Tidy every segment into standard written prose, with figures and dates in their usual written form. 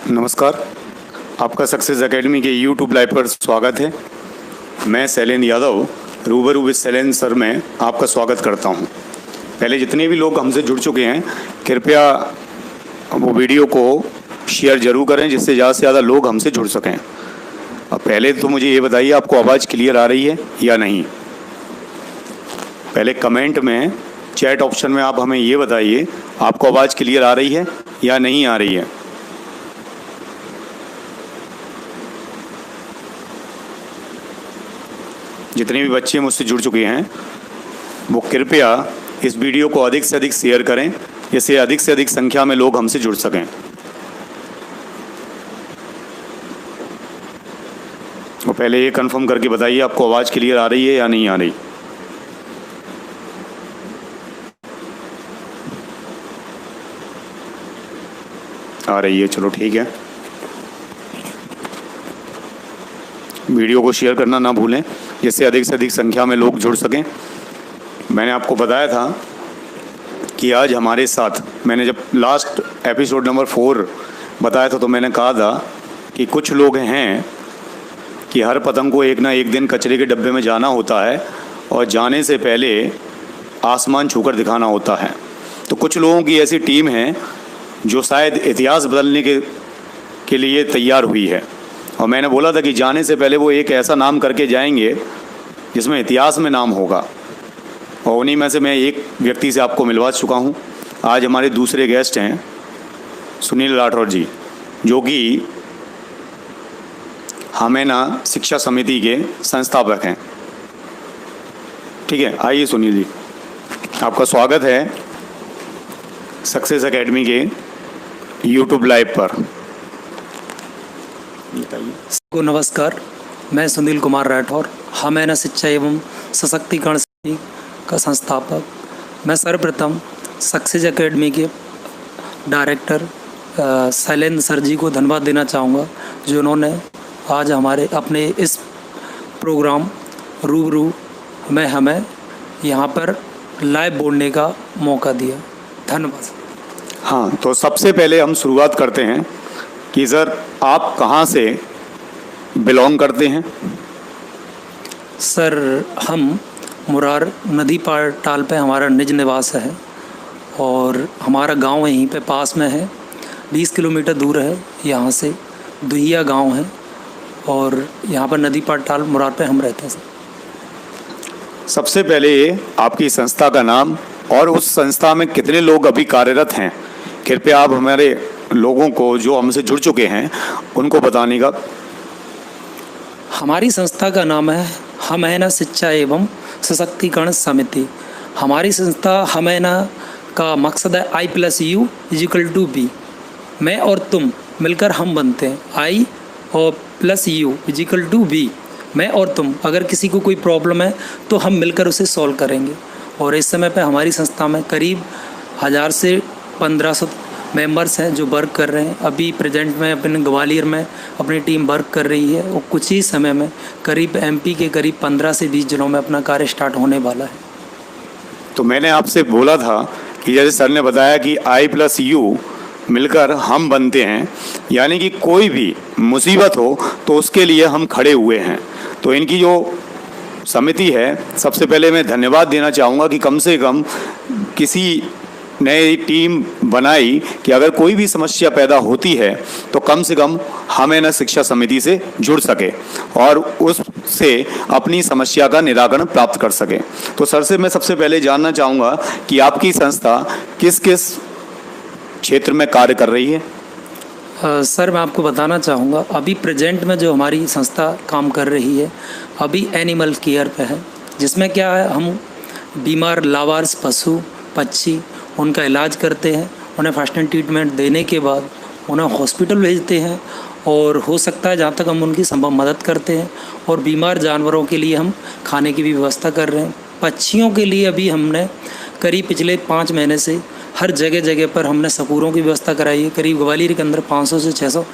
नमस्कार। आपका success academy के यूट्यूब लाइव पर स्वागत है। मैं शैलेंद्र यादव रूबरू विद शैलेंद्र सर में आपका स्वागत करता हूं। पहले जितने भी लोग हमसे जुड़ चुके हैं कृपया वो वीडियो को शेयर ज़रूर करें जिससे ज़्यादा से ज़्यादा लोग हमसे जुड़ सकें। अब पहले तो मुझे ये बताइए आपको आवाज़ क्लियर आ रही है या नहीं। पहले कमेंट में चैट ऑप्शन में आप हमें ये बताइए आपको आवाज़ क्लियर आ रही है या नहीं आ रही है। जितने भी बच्चे मुझसे जुड़ चुके हैं वो कृपया इस वीडियो को अधिक से अधिक शेयर करें जिससे अधिक से अधिक संख्या में लोग हमसे जुड़ सकें। वो पहले ये कंफर्म करके बताइए आपको आवाज़ क्लियर आ रही है या नहीं आ रही। आ रही है, चलो ठीक है। वीडियो को शेयर करना ना भूलें जिससे अधिक से अधिक संख्या में लोग जुड़ सकें। मैंने आपको बताया था कि आज हमारे साथ, मैंने जब लास्ट एपिसोड नंबर 4 बताया था तो मैंने कहा था कि कुछ लोग हैं कि हर पतंग को एक ना एक दिन कचरे के डब्बे में जाना होता है और जाने से पहले आसमान छूकर दिखाना होता है। तो कुछ लोगों की ऐसी टीम है जो शायद इतिहास बदलने के लिए तैयार हुई है और मैंने बोला था कि जाने से पहले वो एक ऐसा नाम करके जाएंगे जिसमें इतिहास में नाम होगा और उन्हीं में से मैं एक व्यक्ति से आपको मिलवा चुका हूँ। आज हमारे दूसरे गेस्ट हैं सुनील राठौर जी जो कि हमेना शिक्षा समिति के संस्थापक हैं। ठीक है, आइए सुनील जी, आपका स्वागत है सक्सेस एकेडमी के यूट्यूब लाइव पर। को नमस्कार, मैं सुनील कुमार राठौर हमेना शिक्षा एवं सशक्तिकरण समिति का संस्थापक। मैं सर्वप्रथम सक्सेस एकेडमी के डायरेक्टर शैलेंद्र सर जी को धन्यवाद देना चाहूँगा जिन्होंने आज हमारे अपने इस प्रोग्राम रूबरू में हमें यहाँ पर लाइव बोलने का मौका दिया। धन्यवाद। हाँ, तो सबसे पहले हम शुरुआत करते हैं कि सर आप कहाँ से बिलोंग करते हैं। सर हम मुरार नदी पार टाल पे हमारा निज निवास है और हमारा गांव यहीं पे पास में है, 20 किलोमीटर दूर है यहाँ से। दुहिया गांव है और यहाँ पर नदी पार टाल मुरार पे हम रहते हैं। सर सबसे पहले आपकी संस्था का नाम और उस संस्था में कितने लोग अभी कार्यरत हैं कृपया आप हमारे लोगों को जो हमसे जुड़ चुके हैं उनको बताने का। हमारी संस्था का नाम है हमेना शिक्षा एवं सशक्तिकरण समिति। हमारी संस्था हमेना का मकसद है I+U=B। मैं और तुम मिलकर हम बनते हैं। I और +U=B। मैं और तुम, अगर किसी को कोई प्रॉब्लम है तो हम मिलकर उसे सॉल्व करेंगे। और इस समय पे हमारी संस्था में करीब 1000 से 1500 मेंबर्स हैं जो वर्क कर रहे हैं। अभी प्रेजेंट में अपने ग्वालियर में अपनी टीम वर्क कर रही है और कुछ ही समय में करीब MP के करीब 15 से 20 जिलों में अपना कार्य स्टार्ट होने वाला है। तो मैंने आपसे बोला था कि जैसे सर ने बताया कि I+U मिलकर हम बनते हैं, यानी कि कोई भी मुसीबत हो तो उसके लिए हम खड़े हुए हैं। तो इनकी जो समिति है, सबसे पहले मैं धन्यवाद देना चाहूँगा कि कम से कम किसी नई टीम बनाई कि अगर कोई भी समस्या पैदा होती है तो कम से कम हमें शिक्षा समिति से जुड़ सके और उससे अपनी समस्या का निराकरण प्राप्त कर सके। तो सर से मैं सबसे पहले जानना चाहूँगा कि आपकी संस्था किस किस क्षेत्र में कार्य कर रही है। सर मैं आपको बताना चाहूँगा अभी प्रेजेंट में जो हमारी संस्था काम कर रही है अभी एनिमल केयर पे है, जिसमें क्या है हम बीमार लावारिस पशु पक्षी उनका इलाज करते हैं, उन्हें फर्स्ट एड ट्रीटमेंट देने के बाद उन्हें हॉस्पिटल भेजते हैं और हो सकता है जहाँ तक हम उनकी संभव मदद करते हैं। और बीमार जानवरों के लिए हम खाने की भी व्यवस्था कर रहे हैं। पक्षियों के लिए अभी हमने करीब पिछले 5 महीने से हर जगह जगह पर हमने सकूरों की व्यवस्था कराई है। करीब ग्वालियर के अंदर 500 से 600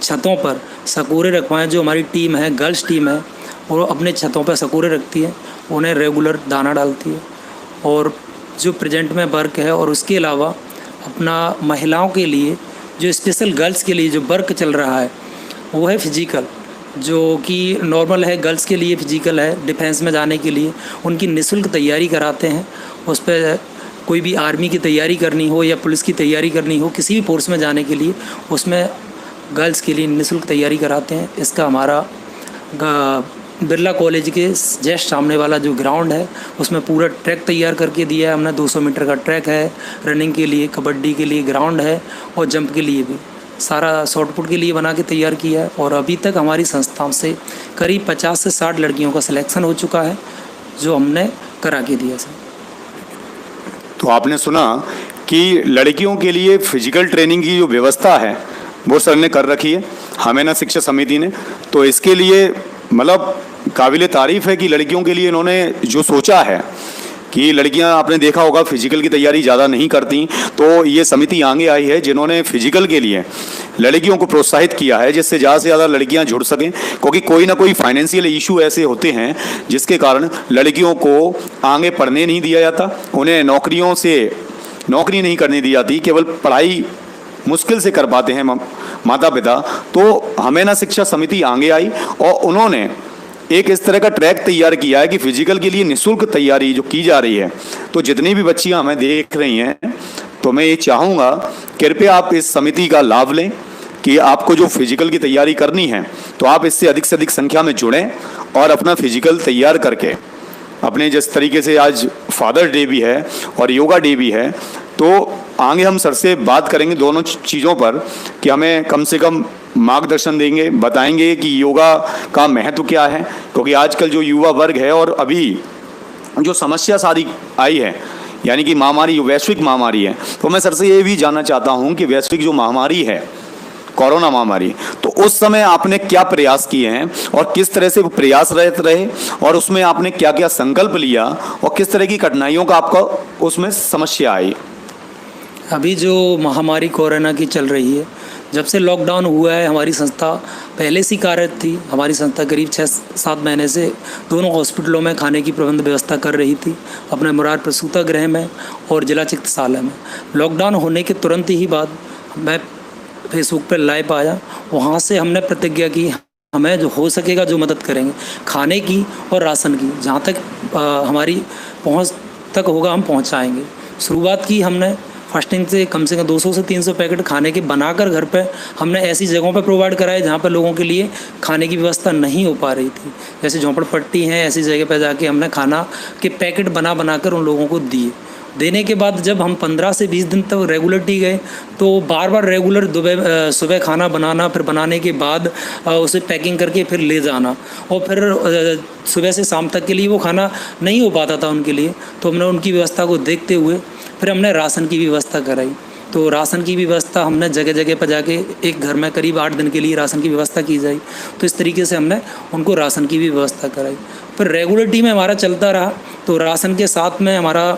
छतों पर सकूरे रखवाएं। जो हमारी टीम है, गर्ल्स टीम है, वो अपने छतों पर सकूरे रखती है, उन्हें रेगुलर दाना डालती है। और जो प्रेजेंट में वर्क है और उसके अलावा अपना महिलाओं के लिए जो स्पेशल गर्ल्स के लिए जो वर्क चल रहा है वो है फिजिकल, जो कि नॉर्मल है गर्ल्स के लिए, फिजिकल है डिफेंस में जाने के लिए उनकी निःशुल्क तैयारी कराते हैं। उस पर कोई भी आर्मी की तैयारी करनी हो या पुलिस की तैयारी करनी हो, किसी भी फोर्स में जाने के लिए उसमें गर्ल्स के लिए निःशुल्क तैयारी कराते हैं। इसका हमारा बिरला कॉलेज के जस्ट सामने वाला जो ग्राउंड है उसमें पूरा ट्रैक तैयार करके दिया है हमने। 200 मीटर का ट्रैक है, रनिंग के लिए, कबड्डी के लिए ग्राउंड है और जंप के लिए भी सारा शॉटपुट के लिए बना के तैयार किया है। और अभी तक हमारी संस्थाओं से करीब 50 से 60 लड़कियों का सिलेक्शन हो चुका है जो हमने करा के दिया सर। तो आपने सुना कि लड़कियों के लिए फिजिकल ट्रेनिंग की जो व्यवस्था है वो सर ने कर रखी है, हमें शिक्षा समिति ने। तो इसके लिए मतलब काबिल तारीफ़ है कि लड़कियों के लिए इन्होंने जो सोचा है कि लड़कियां, आपने देखा होगा फिजिकल की तैयारी ज़्यादा नहीं करती, तो ये समिति आगे आई है जिन्होंने फिजिकल के लिए लड़कियों को प्रोत्साहित किया है जिससे ज़्यादा से ज़्यादा लड़कियां जुड़ सकें। क्योंकि कोई ना कोई फाइनेंशियल इशू ऐसे होते हैं जिसके कारण लड़कियों को आगे पढ़ने नहीं दिया जाता, उन्हें नौकरी नहीं करने दी जाती, केवल पढ़ाई मुश्किल से कर पाते हैं माता पिता। तो हमें शिक्षा समिति आगे आई और उन्होंने एक इस तरह का ट्रैक तैयार किया है कि फिजिकल के लिए निःशुल्क तैयारी जो की जा रही है। तो जितनी भी बच्चियां हमें देख रही हैं तो मैं ये चाहूँगा कृपया आप इस समिति का लाभ लें कि आपको जो फिजिकल की तैयारी करनी है तो आप इससे अधिक संख्या में जुड़ें और अपना फिजिकल तैयार करके अपने, जिस तरीके से आज फादर्स डे भी है और योगा डे भी है, तो आगे हम सर से बात करेंगे दोनों चीज़ों पर कि हमें कम से कम मार्गदर्शन देंगे, बताएंगे कि योगा का महत्व क्या है। क्योंकि आजकल जो युवा वर्ग है और अभी जो समस्या सारी आई है यानी कि महामारी, वैश्विक महामारी है, तो मैं सर से ये भी जानना चाहता हूँ कि वैश्विक जो महामारी है, कोरोना महामारी, तो उस समय आपने क्या प्रयास किए हैं और किस तरह से वो प्रयासरत रहे और उसमें आपने क्या क्या संकल्प लिया और किस तरह की कठिनाइयों का आपका उसमें समस्या आई? अभी जो महामारी कोरोना की चल रही है, जब से लॉकडाउन हुआ है हमारी संस्था पहले से कार्यरत थी। हमारी संस्था करीब 6-7 महीने से दोनों हॉस्पिटलों में खाने की प्रबंध व्यवस्था कर रही थी, अपने मुरार प्रसूतागृह में और जिला चिकित्सालय में। लॉकडाउन होने के तुरंत ही बाद मैं फेसबुक पर लाइव आया, वहाँ से हमने प्रतिज्ञा की हमें जो हो सकेगा जो मदद करेंगे, खाने की और राशन की, जहाँ तक हमारी पहुँच तक होगा हम पहुँचाएँगे। शुरुआत की हमने फास्टिंग से कम 200 से 300 पैकेट खाने के बनाकर घर पे हमने ऐसी जगहों पे प्रोवाइड कराए जहाँ पे लोगों के लिए खाने की व्यवस्था नहीं हो पा रही थी। जैसे झोंपड़पट्टी हैं, ऐसी जगह पे जाके हमने खाना के पैकेट बनाकर उन लोगों को दिए। देने के बाद जब हम 15 से 20 दिन तक रेगुलरली गए तो बार रेगुलर सुबह खाना बनाना, फिर बनाने के बाद उसे पैकिंग करके फिर ले जाना, और फिर सुबह से शाम तक के लिए वो खाना नहीं हो पाता था उनके लिए। तो हमने उनकी व्यवस्था को देखते हुए फिर हमने राशन की व्यवस्था कराई। तो राशन की व्यवस्था हमने जगह जगह पर जाके एक घर में करीब 8 दिन के लिए राशन की व्यवस्था की जाए। तो इस तरीके से हमने उनको राशन की भी व्यवस्था कराई। फिर रेगुलरिटी में हमारा चलता रहा, तो राशन के साथ में हमारा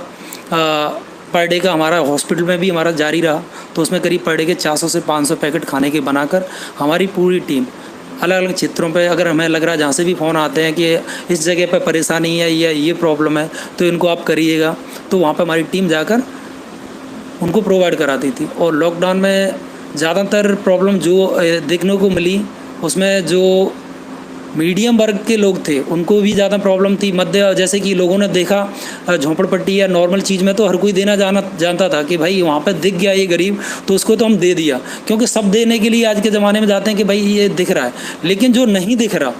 पर डे का हमारा हॉस्पिटल में भी हमारा जारी रहा। तो उसमें करीब पर डे के 400 से 500 पैकेट खाने के बनाकर हमारी पूरी टीम अलग अलग क्षेत्रों पे, अगर हमें लग रहा है जहाँ से भी फ़ोन आते हैं कि इस जगह पे परेशानी है या ये प्रॉब्लम है तो इनको आप करिएगा, तो वहाँ पे हमारी टीम जाकर उनको प्रोवाइड कराती थी। और लॉकडाउन में ज़्यादातर प्रॉब्लम जो देखने को मिली उसमें जो मीडियम वर्ग के लोग थे उनको भी ज़्यादा प्रॉब्लम थी। मध्य, जैसे कि लोगों ने देखा झोंपड़पट्टी या नॉर्मल चीज़ में तो हर कोई देना जानता था कि भाई वहाँ पे दिख गया ये गरीब तो उसको तो हम दे दिया, क्योंकि सब देने के लिए आज के ज़माने में जाते हैं कि भाई ये दिख रहा है, लेकिन जो नहीं दिख रहा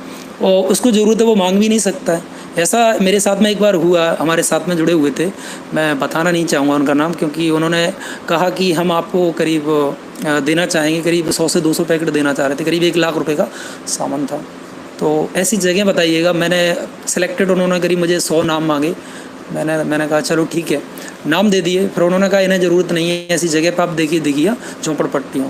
और उसको ज़रूरत है वो मांग भी नहीं सकता है। ऐसा मेरे साथ में एक बार हुआ, हमारे साथ में जुड़े हुए थे, मैं बताना नहीं चाहूँगा उनका नाम, क्योंकि उन्होंने कहा कि हम आपको करीब देना चाहेंगे, करीब 100 से 200 पैकेट देना चाह रहे थे, करीब 1 लाख रुपए का सामान था। तो ऐसी जगह बताइएगा। मैंने सिलेक्टेड, उन्होंने करीब मुझे 100 नाम मांगे, मैंने कहा चलो ठीक है, नाम दे दिए। फिर उन्होंने कहा इन्हें ज़रूरत नहीं है, ऐसी जगह पर आप देखिए झोंपड़पट्टियों।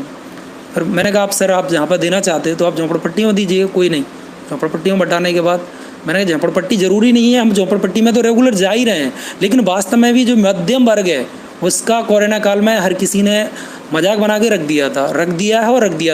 फिर मैंने कहा आप सर आप जहाँ पर देना चाहते हैं तो आप झोंपड़पट्टियों दीजिए, कोई नहीं। झोंपड़पट्टियों बताने के बाद मैंने कहा झोंपड़पट्टी ज़रूरी नहीं है, हम झोंपड़पट्टी में तो रेगुलर जा ही रहे हैं, लेकिन वास्तव में भी जो मध्यम वर्ग है उसका कोरोना काल में हर किसी ने मजाक बना के रख दिया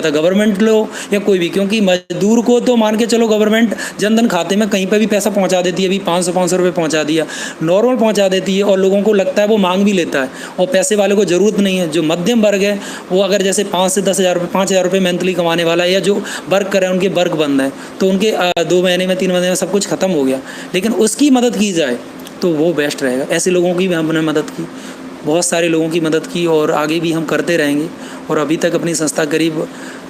था गवर्नमेंट लो या कोई भी, क्योंकि मजदूर को तो मान के चलो गवर्नमेंट जनधन खाते में कहीं पर भी पैसा पहुंचा देती है, अभी 500 रुपये पहुंचा दिया, नॉर्मल पहुंचा देती है, और लोगों को लगता है वो मांग भी लेता है, और पैसे वाले को ज़रूरत नहीं है। जो मध्यम वर्ग है वो अगर जैसे 5 से 10 हज़ार रुपये 5 हज़ार रुपये मंथली कमाने वाला है, या जो वर्क कर रहे हैं उनके वर्क बंद है, तो उनके 2 महीने में 3 महीने में सब कुछ खत्म हो गया, लेकिन उसकी मदद की जाए तो वो बेस्ट रहेगा। ऐसे लोगों की भी हमने मदद की, बहुत सारे लोगों की मदद की, और आगे भी हम करते रहेंगे। और अभी तक अपनी संस्था करीब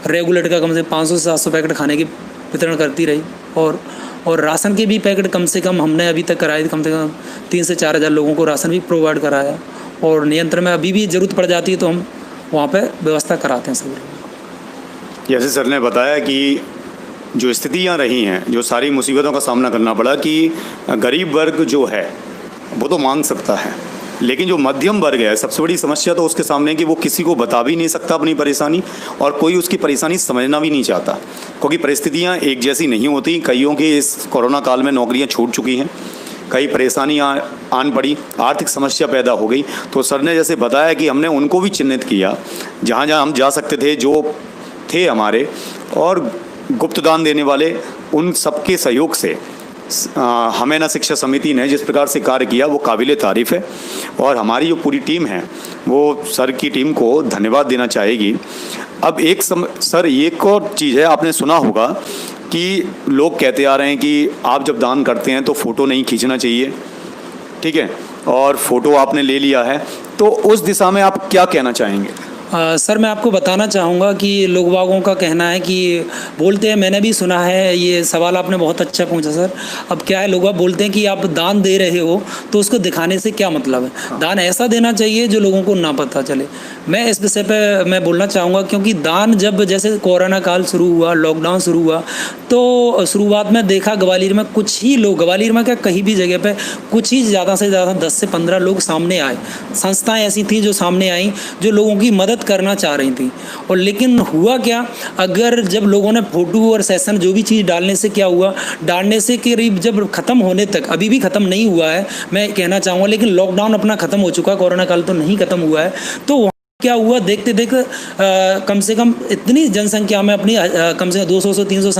रेगुलेट का कम से 500 से 700 पैकेट खाने की वितरण करती रही, और राशन के भी पैकेट कम से कम हमने अभी तक कराए, कम से कम 3 से 4 हज़ार लोगों को राशन भी प्रोवाइड कराया। और नियंत्रण में अभी भी ज़रूरत पड़ जाती है तो हम वहाँ पे व्यवस्था कराते हैं सभी। जैसे सर ने बताया कि जो स्थितियाँ रही हैं, जो सारी मुसीबतों का सामना करना पड़ा, कि गरीब वर्ग जो है वो तो मांग सकता है, लेकिन जो मध्यम वर्ग है सबसे बड़ी समस्या तो उसके सामने है कि वो किसी को बता भी नहीं सकता अपनी परेशानी, और कोई उसकी परेशानी समझना भी नहीं चाहता, क्योंकि परिस्थितियाँ एक जैसी नहीं होती। कईयों की इस कोरोना काल में नौकरियाँ छूट चुकी हैं, कई परेशानियाँ आन पड़ी, आर्थिक समस्या पैदा हो गई। तो सर ने जैसे बताया कि हमने उनको भी चिन्हित किया, जहाँ जहाँ हम जा सकते थे, जो थे हमारे और गुप्त दान देने वाले, उन सबके सहयोग से हमें ना शिक्षा समिति ने जिस प्रकार से कार्य किया वो काबिले तारीफ़ है। और हमारी जो पूरी टीम है वो सर की टीम को धन्यवाद देना चाहेगी। अब सर एक और चीज़ है, आपने सुना होगा कि लोग कहते आ रहे हैं कि आप जब दान करते हैं तो फ़ोटो नहीं खींचना चाहिए, ठीक है, और फ़ोटो आपने ले लिया है, तो उस दिशा में आप क्या कहना चाहेंगे? सर मैं आपको बताना चाहूँगा कि लोग बागों का कहना है कि बोलते हैं, मैंने भी सुना है, ये सवाल आपने बहुत अच्छा पूछा सर। अब क्या है, लोग बाग बोलते हैं कि आप दान दे रहे हो तो उसको दिखाने से क्या मतलब है। दान ऐसा देना चाहिए जो लोगों को ना पता चले। मैं इस विषय पे मैं बोलना चाहूँगा, क्योंकि दान जब जैसे कोरोना काल शुरू हुआ, लॉकडाउन शुरू हुआ, तो शुरुआत में देखा ग्वालियर में कुछ ही लोग, ग्वालियर में क्या कहीं भी जगह पे कुछ ही ज़्यादा से ज़्यादा 10 से 15 लोग सामने आए। संस्थाएं ऐसी थी जो सामने आई, जो लोगों की मदद करना चाह रही थी। और लेकिन हुआ क्या, अगर जब लोगों ने फोटो और सेशन जो भी चीज़ डालने से क्या हुआ, डालने से करीब जब ख़त्म होने तक, अभी भी ख़त्म नहीं हुआ है मैं कहना चाहूँगा, लेकिन लॉकडाउन अपना ख़त्म हो चुका, कोरोना काल तो नहीं ख़त्म हुआ है। तो क्या हुआ, देखते देखते कम से कम इतनी जनसंख्या में अपनी कम से कम 200 से 300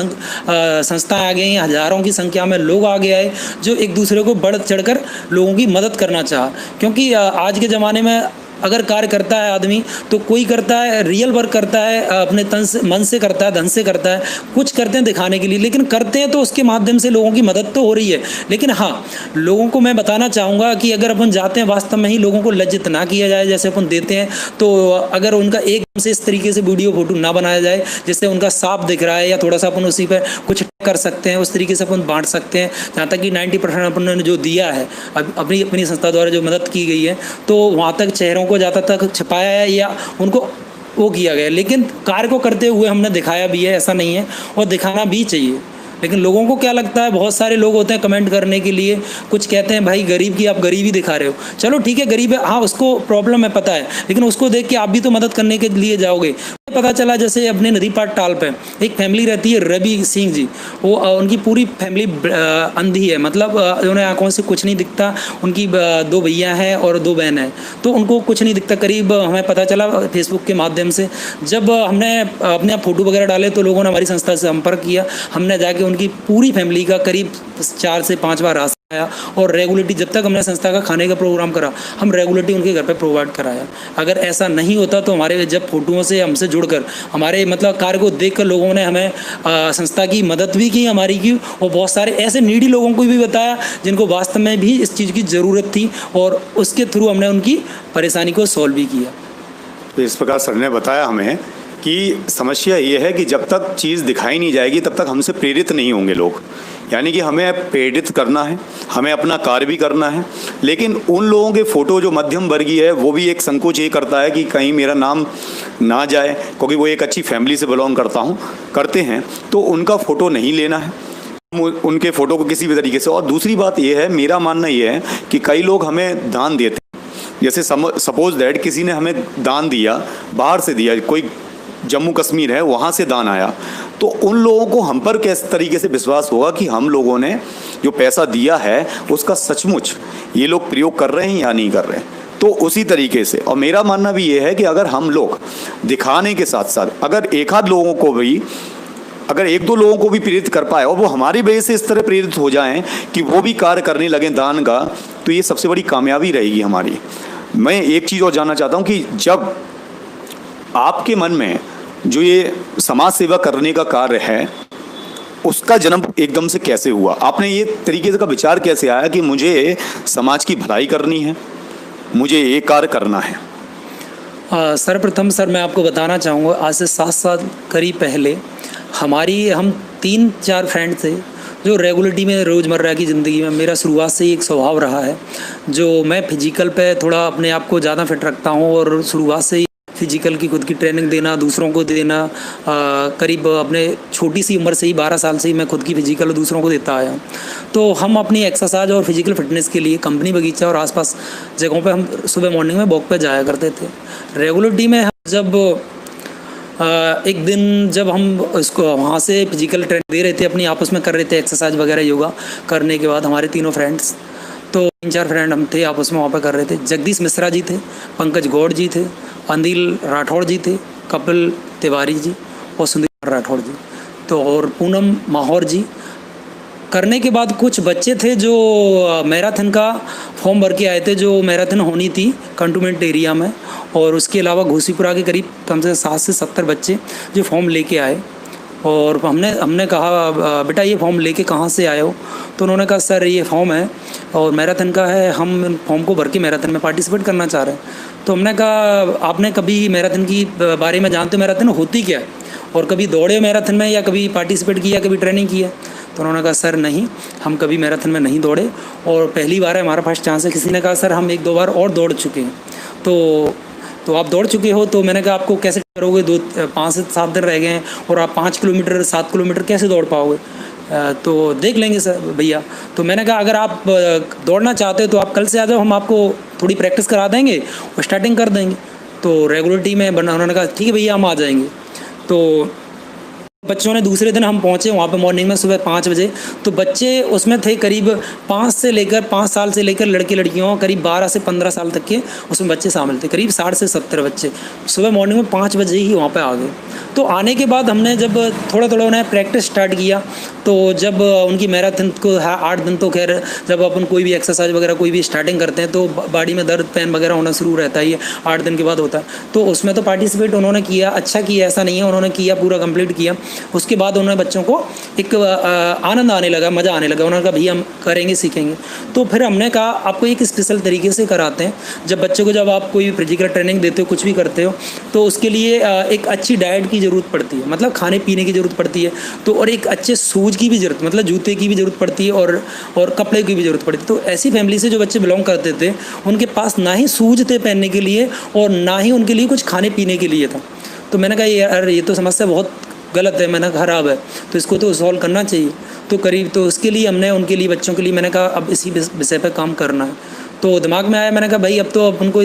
संस्थाएं आ गई, हज़ारों की संख्या में लोग आ गए आए जो एक दूसरे को बढ़ चढ़कर लोगों की मदद करना चाहा। क्योंकि आज के ज़माने में अगर कार्य करता है आदमी तो कोई करता है रियल वर्क करता है, अपने तन से मन से करता है, धन से करता है, कुछ करते हैं दिखाने के लिए, लेकिन करते हैं तो उसके माध्यम से लोगों की मदद तो हो रही है। लेकिन हाँ, लोगों को मैं बताना चाहूँगा कि अगर अपन जाते हैं वास्तव में ही लोगों को लज्जित ना किया जाए जैसे अपन देते हैं, तो अगर उनका एक से इस तरीके से वीडियो फोटो ना बनाया जाए जिससे उनका साफ दिख रहा है या थोड़ा सा अपन उसी पर कुछ कर सकते हैं, उस तरीके से अपन बांट सकते हैं। जहाँ तक कि 90% अपन ने जो दिया है अपनी संस्था द्वारा जो मदद की गई है, तो वहाँ तक चेहरों को ज़्यादा तक छपाया है या उनको वो किया गया, लेकिन कार्य को करते हुए हमने दिखाया भी है, ऐसा नहीं है, और दिखाना भी चाहिए। लेकिन लोगों को क्या लगता है, बहुत सारे लोग होते हैं कमेंट करने के लिए, कुछ कहते हैं भाई गरीब की आप गरीबी दिखा रहे हो। चलो ठीक है, गरीब है, हाँ उसको प्रॉब्लम है पता है, लेकिन उसको देख के आप भी तो मदद करने के लिए जाओगे। पता चला जैसे अपने नदी पार टाल पे एक फैमिली रहती है, रवि सिंह जी, वो उनकी पूरी फैमिली अंधी है, मतलब उन्हें आंखों से कुछ नहीं दिखता। उनकी 2 भैया हैं और 2 बहन हैं, तो उनको कुछ नहीं दिखता। करीब हमें पता चला फेसबुक के माध्यम से, जब हमने अपने फोटो वगैरह डाले तो लोगों ने हमारी संस्था से संपर्क किया। हमने जाके उनकी पूरी फैमिली का करीब 4 से 5 बार राशन आया, और रेगुलरिटी जब तक हमने संस्था का खाने का प्रोग्राम करा, हम रेगुलरिटी उनके घर पे प्रोवाइड कराया। अगर ऐसा नहीं होता तो हमारे जब फोटोओं से हमसे जुड़कर हमारे मतलब कार्य को देखकर लोगों ने हमें संस्था की मदद भी की, हमारी की, और बहुत सारे ऐसे नीडी लोगों को भी बताया जिनको वास्तव में भी इस चीज़ की ज़रूरत थी, और उसके थ्रू हमने उनकी परेशानी को सॉल्व भी किया। तो इस प्रकार सर ने बताया हमें कि समस्या ये है कि जब तक चीज़ दिखाई नहीं जाएगी तब तक हमसे प्रेरित नहीं होंगे लोग। यानी कि हमें प्रेरित करना है, हमें अपना कार्य भी करना है, लेकिन उन लोगों के फ़ोटो जो मध्यम वर्गीय है वो भी एक संकोच ये करता है कि कहीं मेरा नाम ना जाए, क्योंकि वो एक अच्छी फैमिली से बिलोंग करते हैं, तो उनका फ़ोटो नहीं लेना है, उनके फ़ोटो को किसी भी तरीके से। और दूसरी बात ये है, मेरा मानना ये है कि कई लोग हमें दान देते हैं, जैसे सपोज दैट किसी ने हमें दान दिया, बाहर से दिया, कोई जम्मू कश्मीर है वहाँ से दान आया, तो उन लोगों को हम पर किस तरीके से विश्वास होगा कि हम लोगों ने जो पैसा दिया है उसका सचमुच ये लोग प्रयोग कर रहे हैं या नहीं कर रहे हैं। तो उसी तरीके से, और मेरा मानना भी ये है कि अगर हम लोग दिखाने के साथ साथ अगर एक आध लोगों को भी, अगर एक दो लोगों को भी प्रेरित कर पाए और वो हमारी वजह से इस तरह प्रेरित हो जाएं कि वो भी कार्य करने लगें दान का, तो ये सबसे बड़ी कामयाबी रहेगी हमारी। मैं एक चीज़ और जानना चाहता हूँ कि जब आपके मन में जो ये समाज सेवा करने का कार्य है, उसका जन्म एकदम से कैसे हुआ? आपने ये तरीके से का विचार कैसे आया कि मुझे समाज की भलाई करनी है, मुझे ये कार्य करना है? सर्वप्रथम सर मैं आपको बताना चाहूँगा, आज से 7 साल करीब पहले हम 3-4 फ्रेंड थे जो रेगुलरिटी में रोज़मर्रा की ज़िंदगी में, मेरा शुरुआत से ही एक स्वभाव रहा है जो मैं फिजिकल पे थोड़ा अपने आप को ज़्यादा फिट रखता हूँ और शुरुआत से ही फिजिकल की खुद की ट्रेनिंग देना, दूसरों को देना, करीब अपने छोटी सी उम्र से ही 12 साल से ही मैं खुद की फिजिकल दूसरों को देता आया हूँ। तो हम अपनी एक्सरसाइज और फिजिकल फिटनेस के लिए कंपनी बगीचा और आसपास जगहों पे हम सुबह मॉर्निंग में वॉक पे जाया करते थे। रेगुलरिटी में जब एक दिन जब हम इसको वहाँ से फिजिकल ट्रेनिंग दे रहे थे, अपनी आपस में कर रहे थे एक्सरसाइज वगैरह, योगा करने के बाद हमारे तीनों फ्रेंड्स, तो 3-4 फ्रेंड हम थे आपस में वहाँ पर कर रहे थे। जगदीश मिश्रा जी थे, पंकज गौड़ जी थे, अनिल राठौड़ जी थे, कपिल तिवारी जी और सुंदर राठौड़ जी, तो और पूनम माहौर जी। करने के बाद कुछ बच्चे थे जो मैराथन का फॉर्म भर के आए थे, जो मैराथन होनी थी कंटोनमेंट एरिया में, और उसके अलावा घोसीपुरा के करीब कम से 60 से 70 बच्चे जो फॉर्म लेके आए। और हमने कहा बेटा ये फॉर्म लेके कहाँ से आए हो? तो उन्होंने कहा सर ये फॉर्म है और मैराथन का है, हम फॉर्म को भर के मैराथन में पार्टिसिपेट करना चाह रहे हैं। तो हमने कहा आपने कभी मैराथन की बारे में जानते हो, मैराथन होती क्या है, और कभी दौड़े मैराथन में या कभी पार्टिसिपेट किया, कभी ट्रेनिंग किया? तो उन्होंने कहा सर नहीं, हम कभी मैराथन में नहीं दौड़े और पहली बार है हमारा फर्स्ट चांस है। किसी ने कहा सर हम 1-2 बार और दौड़ चुके हैं। तो आप दौड़ चुके हो? तो मैंने कहा आपको कैसे करोगे, 5 से 7 दिन रह गए हैं और आप 5 किलोमीटर 7 किलोमीटर कैसे दौड़ पाओगे? तो देख लेंगे सर भैया। तो मैंने कहा अगर आप दौड़ना चाहते हो तो आप कल से आ जाओ, हम आपको थोड़ी प्रैक्टिस करा देंगे और स्टार्टिंग कर देंगे। तो रेगुलरिटी में बना, उन्होंने कहा ठीक है भैया हम आ जाएंगे। तो बच्चों ने दूसरे दिन हम पहुंचे वहाँ पे मॉर्निंग में सुबह 5 बजे। तो बच्चे उसमें थे करीब 5 साल से लेकर लड़के लड़कियों करीब 12 से 15 साल तक के उसमें बच्चे शामिल थे, करीब 60 से 70 बच्चे सुबह मॉर्निंग में 5 बजे ही वहाँ पे आ गए। तो आने के बाद हमने जब थोड़ा उन्हें प्रैक्टिस स्टार्ट किया, तो जब उनकी मैराथन को 8 दिन, तो खैर जब अपन कोई भी एक्सरसाइज वगैरह कोई भी स्टार्टिंग करते हैं तो बॉडी में दर्द पेन वगैरह होना शुरू रहता ही है, 8 दिन के बाद होता है। तो उसमें तो पार्टिसिपेट उन्होंने किया, अच्छा किया, ऐसा नहीं है, उन्होंने किया, पूरा कंप्लीट किया। उसके बाद उन्होंने बच्चों को एक आनंद आने लगा, मज़ा आने लगा। उन्होंने कहा भैया हम करेंगे, सीखेंगे। तो फिर हमने कहा आपको एक स्पेशल तरीके से कराते हैं। जब बच्चों को जब आप कोई फिजिकल ट्रेनिंग देते हो, कुछ भी करते हो, तो उसके लिए एक अच्छी डाइट की ज़रूरत पड़ती है, मतलब खाने पीने की ज़रूरत पड़ती है। तो और एक अच्छे शूज़ की भी ज़रूरत, मतलब जूते की भी ज़रूरत पड़ती है और कपड़े की भी ज़रूरत पड़ती है। तो ऐसी फैमिली से जो बच्चे बिलोंग करते थे, उनके पास ना ही शूज़ थे पहनने के लिए और ना ही उनके लिए कुछ खाने पीने के लिए था। तो मैंने कहा यार ये तो समस्या बहुत गलत है, मैंने खराब है, तो इसको तो सॉल्व करना चाहिए। तो उसके लिए हमने उनके लिए, बच्चों के लिए मैंने कहा अब इसी विषय पर काम करना है। तो दिमाग में आया, मैंने कहा भाई अब तो उनको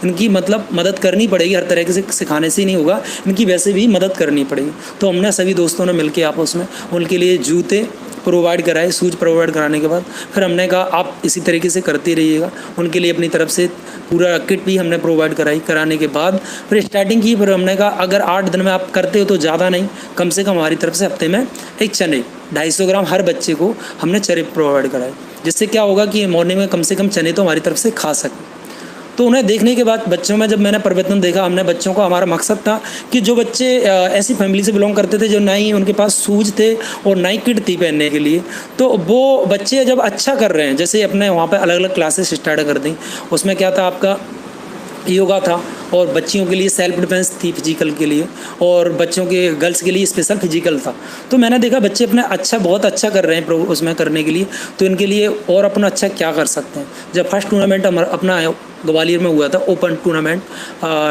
इनकी मतलब मदद करनी पड़ेगी, हर तरह से सिखाने से ही नहीं होगा, इनकी वैसे भी मदद करनी पड़ेगी। तो हमने सभी दोस्तों ने मिलकर आपस में उनके लिए जूते प्रोवाइड कराए, शूज़ प्रोवाइड कराने के बाद फिर हमने कहा आप इसी तरीके से करते रहिएगा। उनके लिए अपनी तरफ से पूरा किट भी हमने प्रोवाइड कराने के बाद फिर स्टार्टिंग की। फिर हमने कहा अगर 8 दिन में आप करते हो तो ज़्यादा नहीं, कम से कम हमारी तरफ से हफ्ते में एक चने 250 ग्राम हर बच्चे को हमने चने प्रोवाइड कराए, जिससे क्या होगा कि मॉर्निंग में कम से कम चने तो हमारी तरफ से खा सकें। तो उन्हें देखने के बाद बच्चों में जब मैंने परिवर्तन देखा, हमने बच्चों को, हमारा मकसद था कि जो बच्चे ऐसी फैमिली से बिलोंग करते थे जो ना ही उनके पास शूज़ थे और ना ही किट थी पहनने के लिए, तो वो बच्चे जब अच्छा कर रहे हैं, जैसे अपने वहाँ पे अलग अलग क्लासेस स्टार्ट कर दी। उसमें क्या था, आपका योगा था और बच्चियों के लिए सेल्फ डिफेंस थी फिजिकल के लिए, और बच्चों के गर्ल्स के लिए स्पेशल फिजिकल था। तो मैंने देखा बच्चे अपने बहुत अच्छा कर रहे हैं उसमें करने के लिए, तो इनके लिए और अपना अच्छा क्या कर सकते हैं। जब फर्स्ट टूर्नामेंट अपना ग्वालियर में हुआ था, ओपन टूर्नामेंट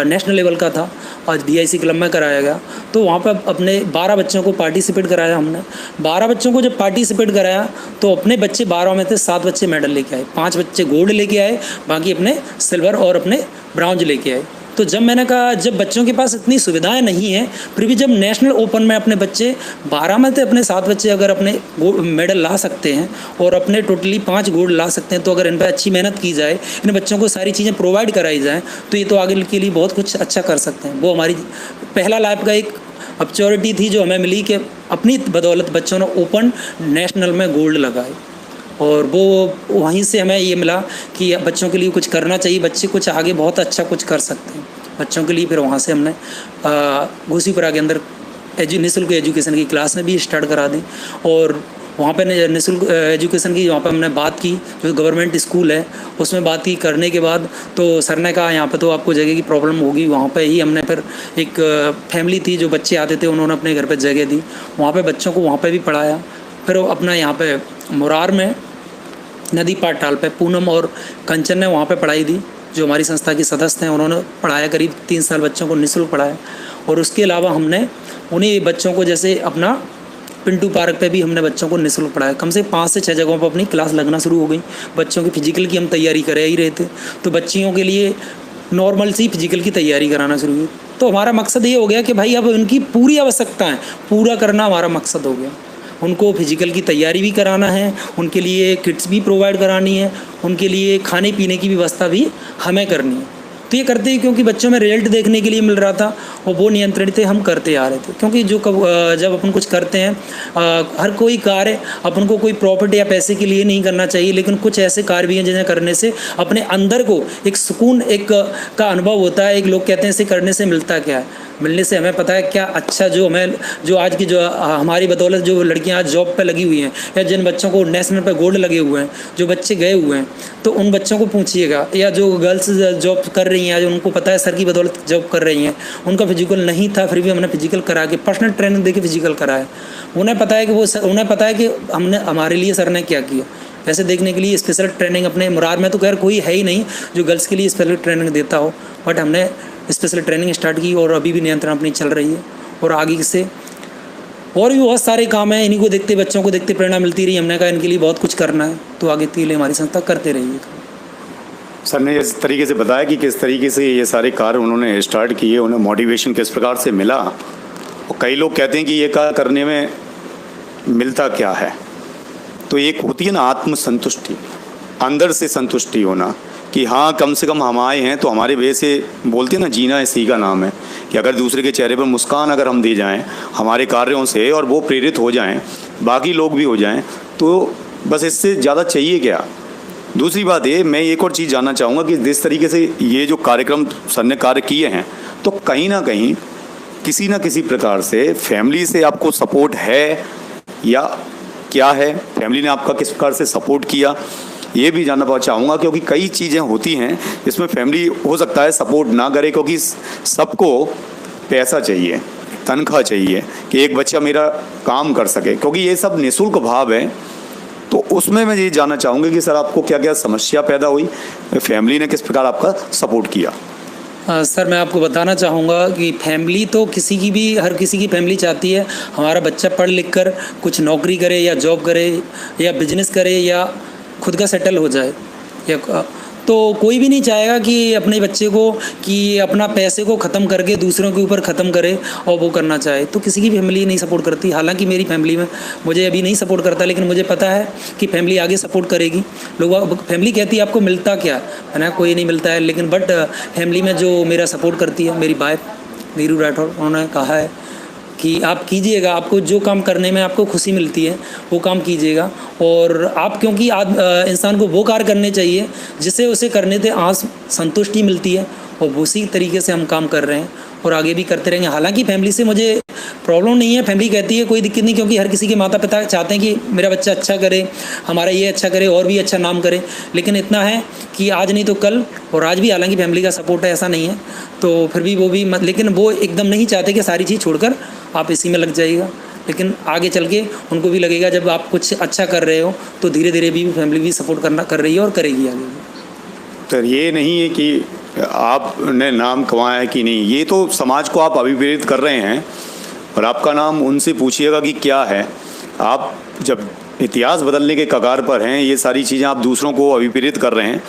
नेशनल लेवल का था और DIC क्लब में कराया गया, तो वहाँ पर अपने 12 बच्चों को पार्टिसिपेट कराया हमने। 12 बच्चों को जब पार्टिसिपेट कराया तो अपने बच्चे 12 में थे 7 बच्चे मेडल लेके आए, 5 बच्चे गोल्ड लेके आए, बाकी अपने सिल्वर और अपने ब्राउंज लेके आए। तो जब मैंने कहा जब बच्चों के पास इतनी सुविधाएं नहीं हैं, फिर भी जब नेशनल ओपन में अपने बच्चे 12 में से अपने 7 बच्चे अगर अपने मेडल ला सकते हैं और अपने टोटली 5 गोल्ड ला सकते हैं, तो अगर इन पर अच्छी मेहनत की जाए, इन बच्चों को सारी चीज़ें प्रोवाइड कराई जाएँ, तो ये तो आगे के लिए बहुत कुछ अच्छा कर सकते हैं। वो हमारी पहला लाइफ का एक अपॉर्चुनिटी थी जो हमें मिली कि अपनी बदौलत बच्चों ने ओपन नेशनल में गोल्ड लगाए, और वो वहीं से हमें ये मिला कि बच्चों के लिए कुछ करना चाहिए, बच्चे कुछ आगे बहुत अच्छा कुछ कर सकते हैं बच्चों के लिए। फिर वहाँ से हमने घोसीपुरा के अंदर निःशुल्क एजुकेशन की क्लास में भी स्टार्ट करा दी, और वहाँ पे निःशुल्क एजुकेशन की वहाँ पे हमने बात की, जो गवर्नमेंट स्कूल है उसमें बात की। करने के बाद तो सर ने कहा यहाँ पे तो आपको जगह की प्रॉब्लम होगी। वहाँ पे ही हमने फिर एक फैमिली थी जो बच्चे आते थे, उन्होंने अपने घर पे जगह दी, वहाँ पे बच्चों को वहाँ पे भी पढ़ाया। फिर अपना यहाँ पे मुरार में नदी पाटाल पे पूनम और कंचन ने वहाँ पे पढ़ाई दी, जो हमारी संस्था की सदस्य हैं, उन्होंने पढ़ाया, करीब 3 साल बच्चों को निःशुल्क पढ़ाया। और उसके अलावा हमने उन्हीं बच्चों को जैसे अपना पिंटू पार्क पे भी हमने बच्चों को निःशुल्क पढ़ाया। कम से 5 से 6 जगहों पर अपनी क्लास लगना शुरू हो गई। बच्चों की फिजिकल की हम तैयारी कर ही रहे थे, तो बच्चियों के लिए नॉर्मल सी फिजिकल की तैयारी कराना शुरू हुई। तो हमारा मकसद ये हो गया कि भाई अब उनकी पूरी आवश्यकताएं पूरा करना हमारा मकसद हो गया। उनको फिजिकल की तैयारी भी कराना है, उनके लिए किट्स भी प्रोवाइड करानी है, उनके लिए खाने पीने की व्यवस्था भी हमें करनी है। तो ये करते ही क्योंकि बच्चों में रिजल्ट देखने के लिए मिल रहा था और वो नियंत्रित थे, हम करते आ रहे थे। क्योंकि जो जब अपन कुछ करते हैं, हर कोई कार्य अपन को कोई प्रॉफिट या पैसे के लिए नहीं करना चाहिए, लेकिन कुछ ऐसे कार्य भी हैं जिन्हें करने से अपने अंदर को एक सुकून एक का अनुभव होता है। एक लोग कहते हैं इसे करने से मिलता क्या है, मिलने से हमें पता है क्या अच्छा जो आज की जो हमारी बदौलत जो लड़कियां आज जॉब पे लगी हुई हैं, या जिन बच्चों को नेशनल पे गोल्ड लगे हुए हैं, जो बच्चे गए हुए हैं, तो उन बच्चों को पूछिएगा, या जो गर्ल्स जॉब कर रही हैं, जो उनको पता है सर की बदौलत जॉब कर रही हैं, उनका फिजिकल नहीं था, फिर भी हमने फिजिकल करा के पर्सनल ट्रेनिंग दे के फिजिकल कराया। उन्हें पता है कि उन्हें पता है कि हमने हमारे लिए सर ने क्या किया। वैसे देखने के लिए स्पेशल ट्रेनिंग अपने मुरार में तो खैर कोई है ही नहीं जो गर्ल्स के लिए स्पेशल ट्रेनिंग देता हो, बट हमने स्पेशल ट्रेनिंग स्टार्ट की और अभी भी नियंत्रण अपनी चल रही है। और आगे से और भी बहुत सारे काम हैं, इन्हीं को देखते बच्चों को देखते प्रेरणा मिलती रही। हमने कहा इनके लिए बहुत कुछ करना है, तो आगे के लिए हमारी संस्था करते रही है। सर ने इस तरीके से बताया कि किस तरीके से ये सारे कार्य उन्होंने स्टार्ट किए, उन्हें मोटिवेशन किस प्रकार से मिला। और कई लोग कहते हैं कि ये कार्य करने में मिलता क्या है, तो एक होती है ना आत्मसंतुष्टि, अंदर से संतुष्टि होना कि हाँ कम से कम हम आए हैं तो हमारे वजह से बोलते हैं ना, जीना इसी का नाम है कि अगर दूसरे के चेहरे पर मुस्कान अगर हम दे जाएं हमारे कार्यों से और वो प्रेरित हो जाएं, बाकी लोग भी हो जाएं, तो बस इससे ज़्यादा चाहिए क्या। दूसरी बात ये मैं एक और चीज़ जानना चाहूँगा कि जिस तरीके से ये जो कार्यक्रम सर ने कार्य किए हैं, तो कहीं ना कहीं किसी न किसी प्रकार से फैमिली से आपको सपोर्ट है या क्या है, फैमिली ने आपका किस प्रकार से सपोर्ट किया, ये भी जानना चाहूँगा। क्योंकि कई चीज़ें होती हैं जिसमें फैमिली हो सकता है सपोर्ट ना करे, क्योंकि सबको पैसा चाहिए, तनख्वाह चाहिए कि एक बच्चा मेरा काम कर सके, क्योंकि ये सब निःशुल्क भाव है। तो उसमें मैं ये जानना चाहूँगा कि सर आपको क्या क्या समस्या पैदा हुई, फैमिली ने किस प्रकार आपका सपोर्ट किया। सर मैं आपको बताना चाहूँगा कि फैमिली तो किसी की भी, हर किसी की फैमिली चाहती है हमारा बच्चा पढ़ लिख कर कुछ नौकरी करे या जॉब करे या बिजनेस करे या खुद का सेटल हो जाए, या तो कोई भी नहीं चाहेगा कि अपने बच्चे को कि अपना पैसे को ख़त्म करके दूसरों के ऊपर ख़त्म करे और वो करना चाहे। तो किसी की फैमिली नहीं सपोर्ट करती। हालांकि मेरी फैमिली में मुझे अभी नहीं सपोर्ट करता, लेकिन मुझे पता है कि फैमिली आगे सपोर्ट करेगी। लोग फैमिली कहती है आपको मिलता क्या है ना, कोई नहीं मिलता है, लेकिन बट फैमिली में जो मेरा सपोर्ट करती है मेरी वाइफ नीरू राठौर, उन्होंने कहा है कि आप कीजिएगा, आपको जो काम करने में आपको खुशी मिलती है वो काम कीजिएगा। और आप क्योंकि इंसान को वो कार्य करने चाहिए जिसे उसे करने से संतुष्टि मिलती है, और उसी तरीके से हम काम कर रहे हैं और आगे भी करते रहेंगे। हालांकि फैमिली से मुझे प्रॉब्लम नहीं है, फैमिली कहती है कोई दिक्कत नहीं, क्योंकि हर किसी के माता पिता चाहते हैं कि मेरा बच्चा अच्छा करे, हमारा ये अच्छा करे और भी अच्छा नाम करे। लेकिन इतना है कि आज नहीं तो कल, और आज भी हालांकि फैमिली का सपोर्ट है, ऐसा नहीं है, तो फिर भी वो भी लेकिन वो एकदम नहीं चाहते कि सारी चीज़ छोड़कर आप इसी में लग जाइएगा। लेकिन आगे चल के उनको भी लगेगा जब आप कुछ अच्छा कर रहे हो तो धीरे धीरे भी फैमिली भी सपोर्ट कर रही है और करेगी आगे भी। तो ये नहीं है कि आपने नाम कमाया है कि नहीं, ये तो समाज को आप अभिप्रेरित कर रहे हैं। और आपका नाम उनसे पूछिएगा कि क्या है, आप जब इतिहास बदलने के कगार पर हैं, ये सारी चीज़ें आप दूसरों को अभिप्रेरित कर रहे हैं,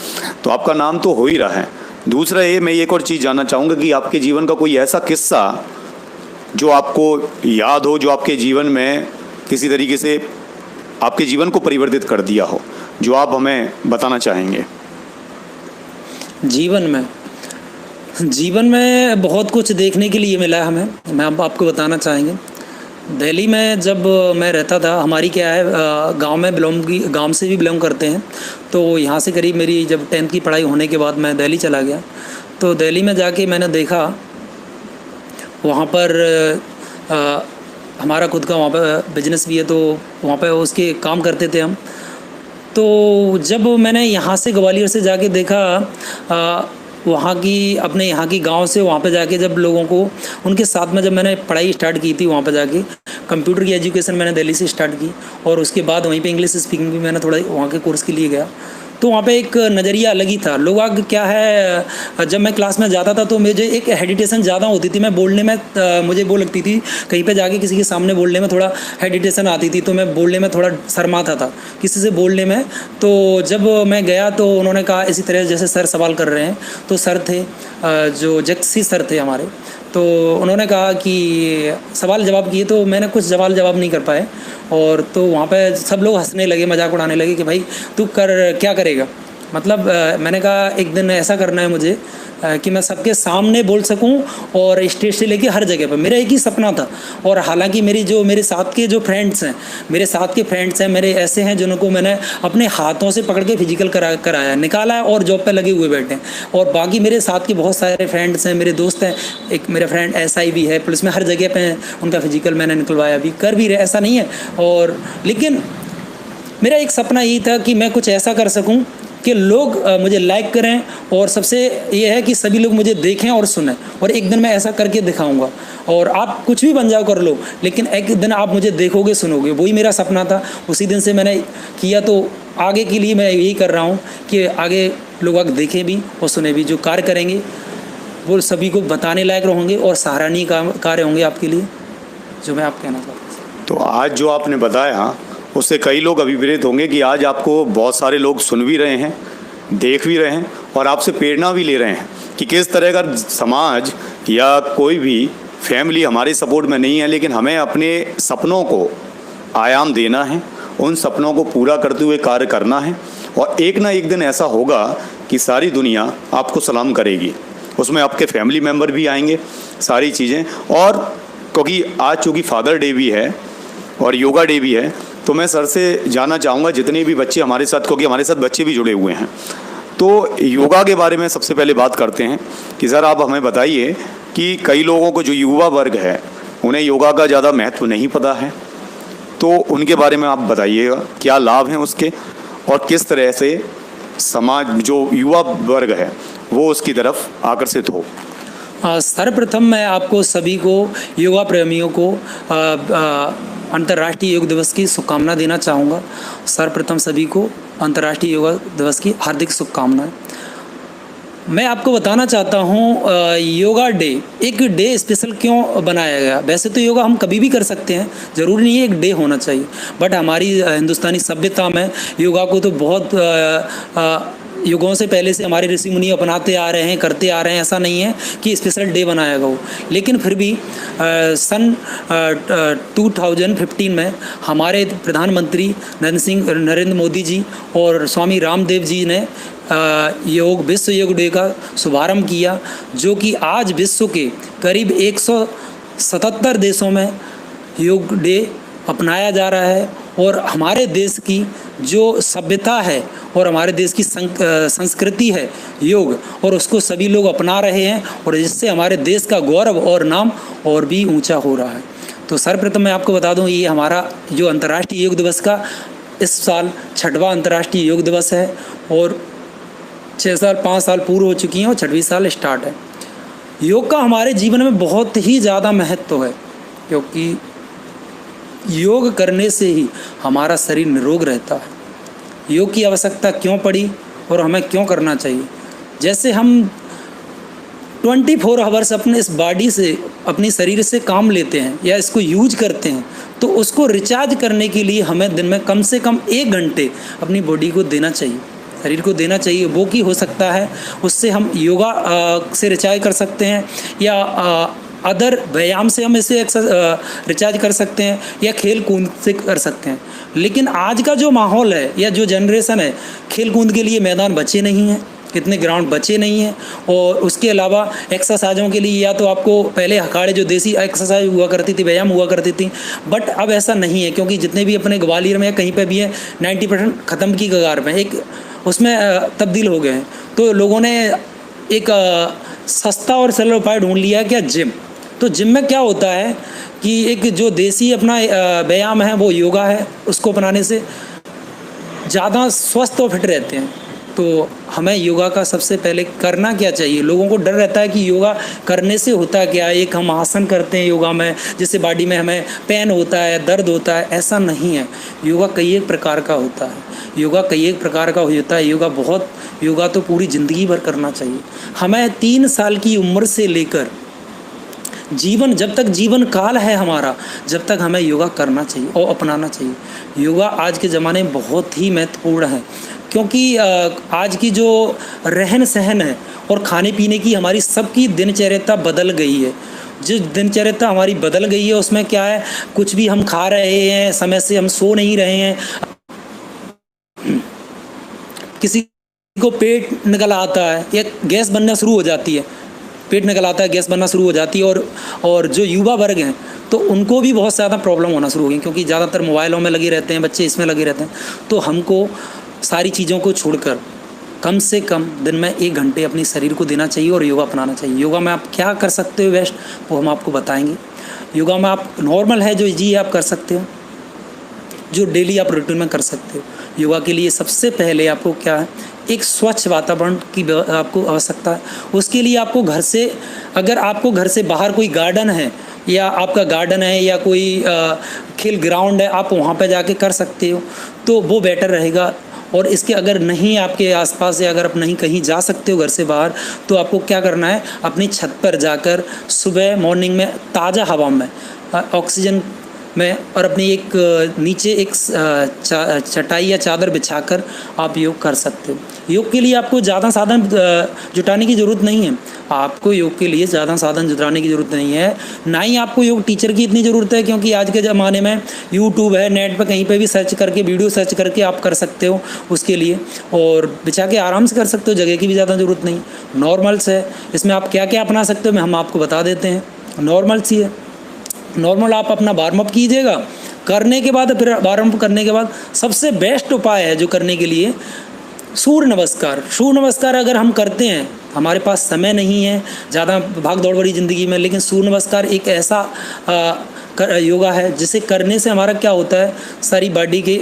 तो आपका नाम तो हो ही रहा है। दूसरा ये मैं एक और चीज़ जानना चाहूँगा कि आपके जीवन का कोई ऐसा किस्सा जो आपको याद हो, जो आपके जीवन में किसी तरीके से आपके जीवन को परिवर्तित कर दिया हो, जो आप हमें बताना चाहेंगे। जीवन में बहुत कुछ देखने के लिए मिला है हमें। मैं अब आपको बताना चाहेंगे, दिल्ली में जब मैं रहता था, हमारी क्या है गांव से भी बिलोंग करते हैं। तो यहाँ से करीब मेरी जब 10th की पढ़ाई होने के बाद मैं दिल्ली चला गया। तो दिल्ली में जाके मैंने देखा वहाँ पर हमारा खुद का वहाँ पर बिजनेस भी है, तो वहाँ पर उसके काम करते थे हम। तो जब मैंने यहाँ से ग्वालियर से जाके देखा वहाँ की अपने यहाँ की गांव से वहाँ पे जाके जब लोगों को उनके साथ में जब मैंने पढ़ाई स्टार्ट की थी, वहाँ पे जाके कंप्यूटर की एजुकेशन मैंने दिल्ली से स्टार्ट की और उसके बाद वहीं पे इंग्लिश स्पीकिंग भी मैंने थोड़ा वहाँ के कोर्स के लिए गया। तो वहाँ पे एक नज़रिया अलग ही था। लोग क्या है, जब मैं क्लास में जाता था तो मुझे एक हेडिटेशन ज़्यादा होती थी। मैं बोलने में मुझे वो लगती थी, कहीं पे जाके किसी के सामने बोलने में थोड़ा हेडिटेशन आती थी, तो मैं बोलने में थोड़ा शर्माता था किसी से बोलने में। तो जब मैं गया तो उन्होंने कहा इसी तरह जैसे सर सवाल कर रहे हैं, तो सर थे जो जक्सी सर थे हमारे, तो उन्होंने कहा कि सवाल जवाब किए, तो मैंने कुछ सवाल जवाब नहीं कर पाए। और तो वहाँ पे सब लोग हंसने लगे, मजाक उड़ाने लगे कि भाई तू क्या करेगा। मतलब मैंने कहा एक दिन ऐसा करना है मुझे कि मैं सबके सामने बोल सकूं और स्टेज से लेके हर जगह पर। मेरा एक ही सपना था। और हालांकि मेरे साथ के जो फ्रेंड्स हैं मेरे ऐसे हैं जिनको मैंने अपने हाथों से पकड़ के फिजिकल कराया निकाला है और जॉब पे लगे हुए बैठे हैं। और बाकी मेरे साथ के बहुत सारे फ्रेंड्स हैं, मेरे दोस्त हैं। एक मेरा फ्रेंड SI भी है, पुलिस में हर जगह पे उनका फिजिकल मैंने निकलवाया, भी कर भी रहे, ऐसा नहीं है। और लेकिन मेरा एक सपना यही था कि मैं कुछ ऐसा कर सकूं कि लोग मुझे लाइक करें, और सबसे ये है कि सभी लोग मुझे देखें और सुनें। और एक दिन मैं ऐसा करके दिखाऊंगा। और आप कुछ भी बन जाओ, कर लो, लेकिन एक दिन आप मुझे देखोगे, सुनोगे। वही मेरा सपना था। उसी दिन से मैंने किया। तो आगे के लिए मैं यही कर रहा हूँ कि आगे लोग देखें भी और सुने भी। जो कार्य करेंगे वो सभी को बताने लायक होंगे और सराहनीय कार्य होंगे आपके लिए, जो मैं आप कहना चाहता हूँ। तो आज जो आपने बताया उससे कई लोग अभिप्रेरित होंगे कि आज आपको बहुत सारे लोग सुन भी रहे हैं, देख भी रहे हैं और आपसे प्रेरणा भी ले रहे हैं कि किस तरह का समाज या कोई भी फैमिली हमारे सपोर्ट में नहीं है, लेकिन हमें अपने सपनों को आयाम देना है, उन सपनों को पूरा करते हुए कार्य करना है। और एक ना एक दिन ऐसा होगा कि सारी दुनिया आपको सलाम करेगी। उसमें आपके फैमिली मेम्बर भी आएंगे, सारी चीज़ें। और क्योंकि आज चूँकि फादर डे भी है और योगा डे भी है, तो मैं सर से जानना चाहूँगा जितने भी बच्चे हमारे साथ, क्योंकि हमारे साथ बच्चे भी जुड़े हुए हैं, तो योगा के बारे में सबसे पहले बात करते हैं कि सर आप हमें बताइए कि कई लोगों को जो युवा वर्ग है उन्हें योगा का ज़्यादा महत्व नहीं पता है, तो उनके बारे में आप बताइएगा क्या लाभ हैं उसके और किस तरह से समाज जो युवा वर्ग है वो उसकी तरफ आकर्षित हो। सर्वप्रथम मैं आपको सभी को, योगा प्रेमियों को अंतर्राष्ट्रीय योग दिवस की शुभकामना देना चाहूँगा। सर्वप्रथम सभी को अंतर्राष्ट्रीय योगा दिवस की हार्दिक शुभकामनाएं। मैं आपको बताना चाहता हूँ योगा डे, एक डे स्पेशल क्यों बनाया गया। वैसे तो योगा हम कभी भी कर सकते हैं, ज़रूरी नहीं है एक डे होना चाहिए, बट हमारी हिंदुस्तानी सभ्यता में योगा को तो बहुत युगों से पहले से हमारे ऋषि मुनि अपनाते आ रहे हैं, करते आ रहे हैं। ऐसा नहीं है कि स्पेशल डे बनाया गया हो, लेकिन फिर भी सन 2015 में हमारे प्रधानमंत्री नरेंद्र मोदी जी और स्वामी रामदेव जी ने विश्व योग डे का शुभारंभ किया, जो कि आज विश्व के करीब 177 देशों में योग डे अपनाया जा रहा है। और हमारे देश की जो सभ्यता है और हमारे देश की संस्कृति है योग, और उसको सभी लोग अपना रहे हैं, और जिससे हमारे देश का गौरव और नाम और भी ऊंचा हो रहा है। तो सर्वप्रथम मैं आपको बता दूं, ये हमारा जो अंतर्राष्ट्रीय योग दिवस का इस साल 6वां अंतर्राष्ट्रीय योग दिवस है, और 5 साल पूर्व हो चुकी हैं और 6वीं साल स्टार्ट है। योग का हमारे जीवन में बहुत ही ज़्यादा महत्व है, क्योंकि योग करने से ही हमारा शरीर निरोग रहता है। योग की आवश्यकता क्यों पड़ी और हमें क्यों करना चाहिए। जैसे हम 24 आवर्स अपने इस बॉडी से, अपनी शरीर से काम लेते हैं या इसको यूज करते हैं, तो उसको रिचार्ज करने के लिए हमें दिन में कम से कम 1 घंटे अपनी बॉडी को देना चाहिए। शरीर को देना चाहिए वो की हो सकता है, उससे हम योगा से रिचार्ज कर सकते हैं, या अदर व्यायाम से हम इसे रिचार्ज कर सकते हैं, या खेल कूद से कर सकते हैं। लेकिन आज का जो माहौल है या जो जनरेशन है, खेल कूद के लिए मैदान बचे नहीं हैं, इतने ग्राउंड बचे नहीं हैं। और उसके अलावा एक्सरसाइजों के लिए या तो आपको पहले अखाड़े जो देसी एक्सरसाइज हुआ करती थी, व्यायाम हुआ करती थी, बट अब ऐसा नहीं है, क्योंकि जितने भी अपने ग्वालियर में या कहीं पे भी है 90% ख़त्म की कगार में, एक उसमें तब्दील हो गए हैं। तो लोगों ने एक सस्ता और सरल उपाय ढूंढ लिया, क्या, जिम। तो जिम में क्या होता है कि एक जो देसी अपना व्यायाम है वो योगा है, उसको अपनाने से ज़्यादा स्वस्थ और फिट रहते हैं। तो हमें योगा का सबसे पहले करना क्या चाहिए, लोगों को डर रहता है कि योगा करने से होता क्या है, एक हम आसन करते हैं योगा में जिससे बॉडी में हमें पेन होता है, दर्द होता है, ऐसा नहीं है। योगा कई एक प्रकार का होता है, योगा कई एक प्रकार का होता है। योगा तो पूरी ज़िंदगी भर करना चाहिए। हमें 3 साल की उम्र से लेकर जीवन, जब तक जीवन काल है हमारा, जब तक हमें योगा करना चाहिए और अपनाना चाहिए। योगा आज के ज़माने में बहुत ही महत्वपूर्ण है, क्योंकि आज की जो रहन सहन है और खाने पीने की हमारी सबकी दिनचर्या बदल गई है। जो दिनचर्या हमारी बदल गई है उसमें क्या है, कुछ भी हम खा रहे हैं, समय से हम सो नहीं रहे हैं, किसी को पेट निकल आता है या गैस बनना शुरू हो जाती है, पेट निकल आता है, गैस बनना शुरू हो जाती है। और जो युवा वर्ग हैं तो उनको भी बहुत ज़्यादा प्रॉब्लम होना शुरू हो गई, क्योंकि ज़्यादातर मोबाइलों में लगे रहते हैं बच्चे, इसमें लगे रहते हैं। तो हमको सारी चीज़ों को छोड़कर कम से कम दिन में 1 घंटे अपने शरीर को देना चाहिए और योगा अपनाना चाहिए। योगा में आप क्या कर सकते हो बेस्ट, वो हम आपको बताएंगे। योगा में आप नॉर्मल है जो जी आप कर सकते हो, जो डेली आप रूटीन में कर सकते हो। योगा के लिए सबसे पहले आपको क्या है, एक स्वच्छ वातावरण की आपको आवश्यकता है। उसके लिए आपको घर से, अगर आपको घर से बाहर कोई गार्डन है या आपका गार्डन है या कोई खेल ग्राउंड है, आप वहाँ पे जाके कर सकते हो तो वो बेटर रहेगा। और इसके अगर नहीं आपके आसपास या अगर आप नहीं कहीं जा सकते हो घर से बाहर, तो आपको क्या करना है, अपनी छत पर जाकर सुबह मॉर्निंग में ताज़ा हवा में, ऑक्सीजन में, और अपनी एक नीचे एक चटाई या चादर बिछाकर आप योग कर सकते हो। योग के लिए आपको ज़्यादा साधन जुटाने की ज़रूरत नहीं है, आपको योग के लिए ज़्यादा साधन जुटाने की ज़रूरत नहीं है, ना ही आपको योग टीचर की इतनी ज़रूरत है, क्योंकि आज के ज़माने में यूट्यूब है, नेट पर कहीं पे भी सर्च करके, वीडियो सर्च करके आप कर सकते हो उसके लिए, और बिछा के आराम से कर सकते हो, जगह की भी ज़्यादा ज़रूरत नहीं। नॉर्मल्स है, इसमें आप क्या क्या अपना सकते हो हम आपको बता देते हैं। नॉर्मल्स ही है, नॉर्मल आप अपना वार्म अप कीजिएगा, करने के बाद फिर वार्म अप करने के बाद सबसे बेस्ट उपाय है जो करने के लिए सूर्य नमस्कार। सूर्य नमस्कार अगर हम करते हैं, हमारे पास समय नहीं है ज़्यादा भाग दौड़ भरी ज़िंदगी में, लेकिन सूर्य नमस्कार एक ऐसा योगा है जिसे करने से हमारा क्या होता है, सारी बॉडी की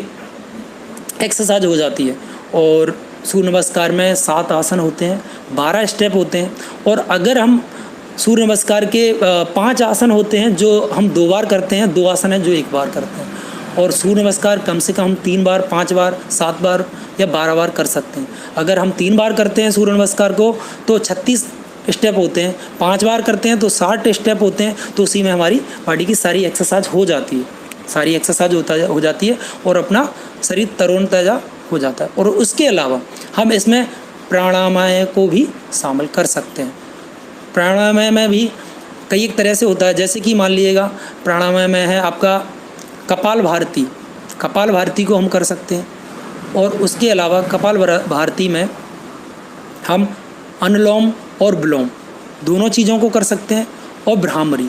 एक्सरसाइज हो जाती है। और सूर्य नमस्कार में 7 आसन होते हैं, 12 स्टेप होते हैं, और अगर हम सूर्य नमस्कार के 5 आसन होते हैं जो हम 2 बार करते हैं, 2 आसन हैं जो 1 बार करते हैं। और सूर्य नमस्कार कम से कम 3 बार, 5 बार, 7 बार या 12 बार कर सकते हैं। अगर हम 3 बार करते हैं सूर्य नमस्कार को तो 36 स्टेप होते हैं, 5 बार करते हैं तो 60 स्टेप होते हैं। तो उसी में हमारी बॉडी की सारी एक्सरसाइज हो जाती है, सारी एक्सरसाइज हो जाती है और अपना शरीर तरोताज़ा हो जाता है। और उसके अलावा हम इसमें प्राणायाम को भी शामिल कर सकते हैं। प्राणायाम में भी कई एक तरह से होता है, जैसे कि मान लीजिएगा प्राणायाम में है आपका कपाल भारती को हम कर सकते हैं। और उसके अलावा कपाल भारती में हम अनुलोम और विलोम दोनों चीज़ों को कर सकते हैं, और भ्रामरी,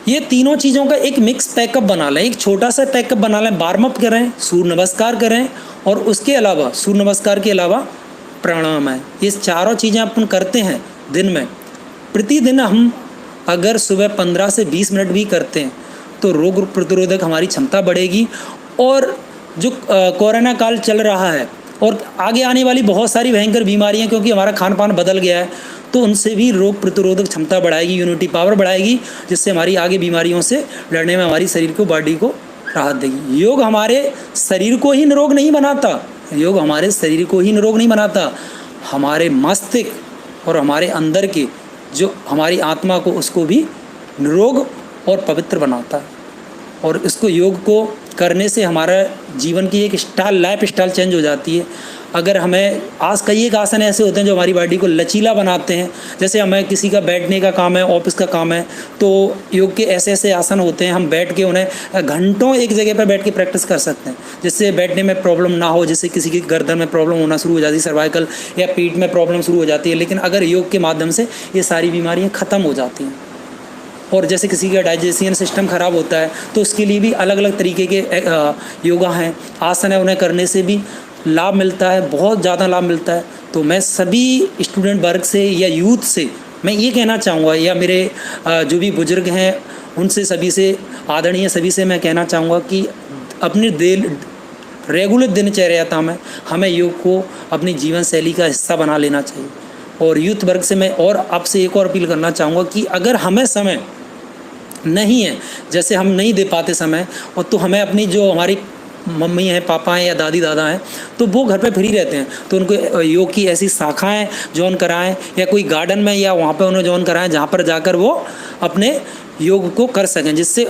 ये तीनों चीज़ों का एक मिक्स पैकअप बना लें, एक छोटा सा पैकअप बना लें। वार्म अप करें, सूर्य नमस्कार करें, और उसके अलावा सूर्य नमस्कार के अलावा प्राणायाम है। ये चारों चीज़ें अपन करते हैं दिन में, प्रतिदिन हम अगर सुबह 15 से 20 मिनट भी करते हैं तो रोग प्रतिरोधक हमारी क्षमता बढ़ेगी। और जो कोरोना काल चल रहा है और आगे आने वाली बहुत सारी भयंकर बीमारियां, क्योंकि हमारा खान पान बदल गया है, तो उनसे भी रोग प्रतिरोधक क्षमता बढ़ाएगी, इम्यूनिटी पावर बढ़ाएगी, जिससे हमारी आगे बीमारियों से लड़ने में हमारी शरीर को, बॉडी को राहत देगी। योग हमारे शरीर को ही निरोग नहीं बनाता, योग हमारे शरीर को ही निरोग नहीं बनाता, हमारे मस्तिष्क और हमारे अंदर के जो हमारी आत्मा को, उसको भी निरोग और पवित्र बनाता है। और इसको, योग को करने से हमारा जीवन की एक लाइफ स्टाइल चेंज हो जाती है। अगर हमें कई एक आसन ऐसे होते हैं जो हमारी बॉडी को लचीला बनाते हैं। जैसे हमें किसी का बैठने का काम है, ऑफिस का काम है, तो योग के ऐसे ऐसे आसन होते हैं, हम बैठ के उन्हें घंटों एक जगह पर बैठ के प्रैक्टिस कर सकते हैं, जिससे बैठने में प्रॉब्लम ना हो। जैसे किसी की गर्दन में प्रॉब्लम होना शुरू हो जाती है, सर्वाइकल या पीठ में प्रॉब्लम शुरू हो जाती है, लेकिन अगर योग के माध्यम से ये सारी बीमारियाँ ख़त्म हो जाती हैं। और जैसे किसी का डाइजेशन सिस्टम ख़राब होता है तो उसके लिए भी अलग अलग तरीके के योगा हैं, आसन है, उन्हें करने से भी लाभ मिलता है, बहुत ज़्यादा लाभ मिलता है। तो मैं सभी स्टूडेंट वर्ग से या यूथ से मैं ये कहना चाहूँगा, या मेरे जो भी बुजुर्ग हैं उनसे, सभी से, आदरणीय सभी से मैं कहना चाहूँगा कि अपने रेगुलर दिनचर्या में हमें योग को अपनी जीवन शैली का हिस्सा बना लेना चाहिए। और यूथ वर्ग से मैं और आपसे एक और अपील करना चाहूँगा कि अगर हमें समय नहीं है, जैसे हम नहीं दे पाते समय, और तो हमें अपनी जो हमारी मम्मी हैं, पापा हैं या दादी दादा हैं, तो वो घर पे फ्री रहते हैं, तो उनको योग की ऐसी शाखाएं ज्वाइन कराएं, या कोई गार्डन में या वहाँ पे उन्हें ज्वाइन कराएं जहाँ पर जाकर वो अपने योग को कर सकें, जिससे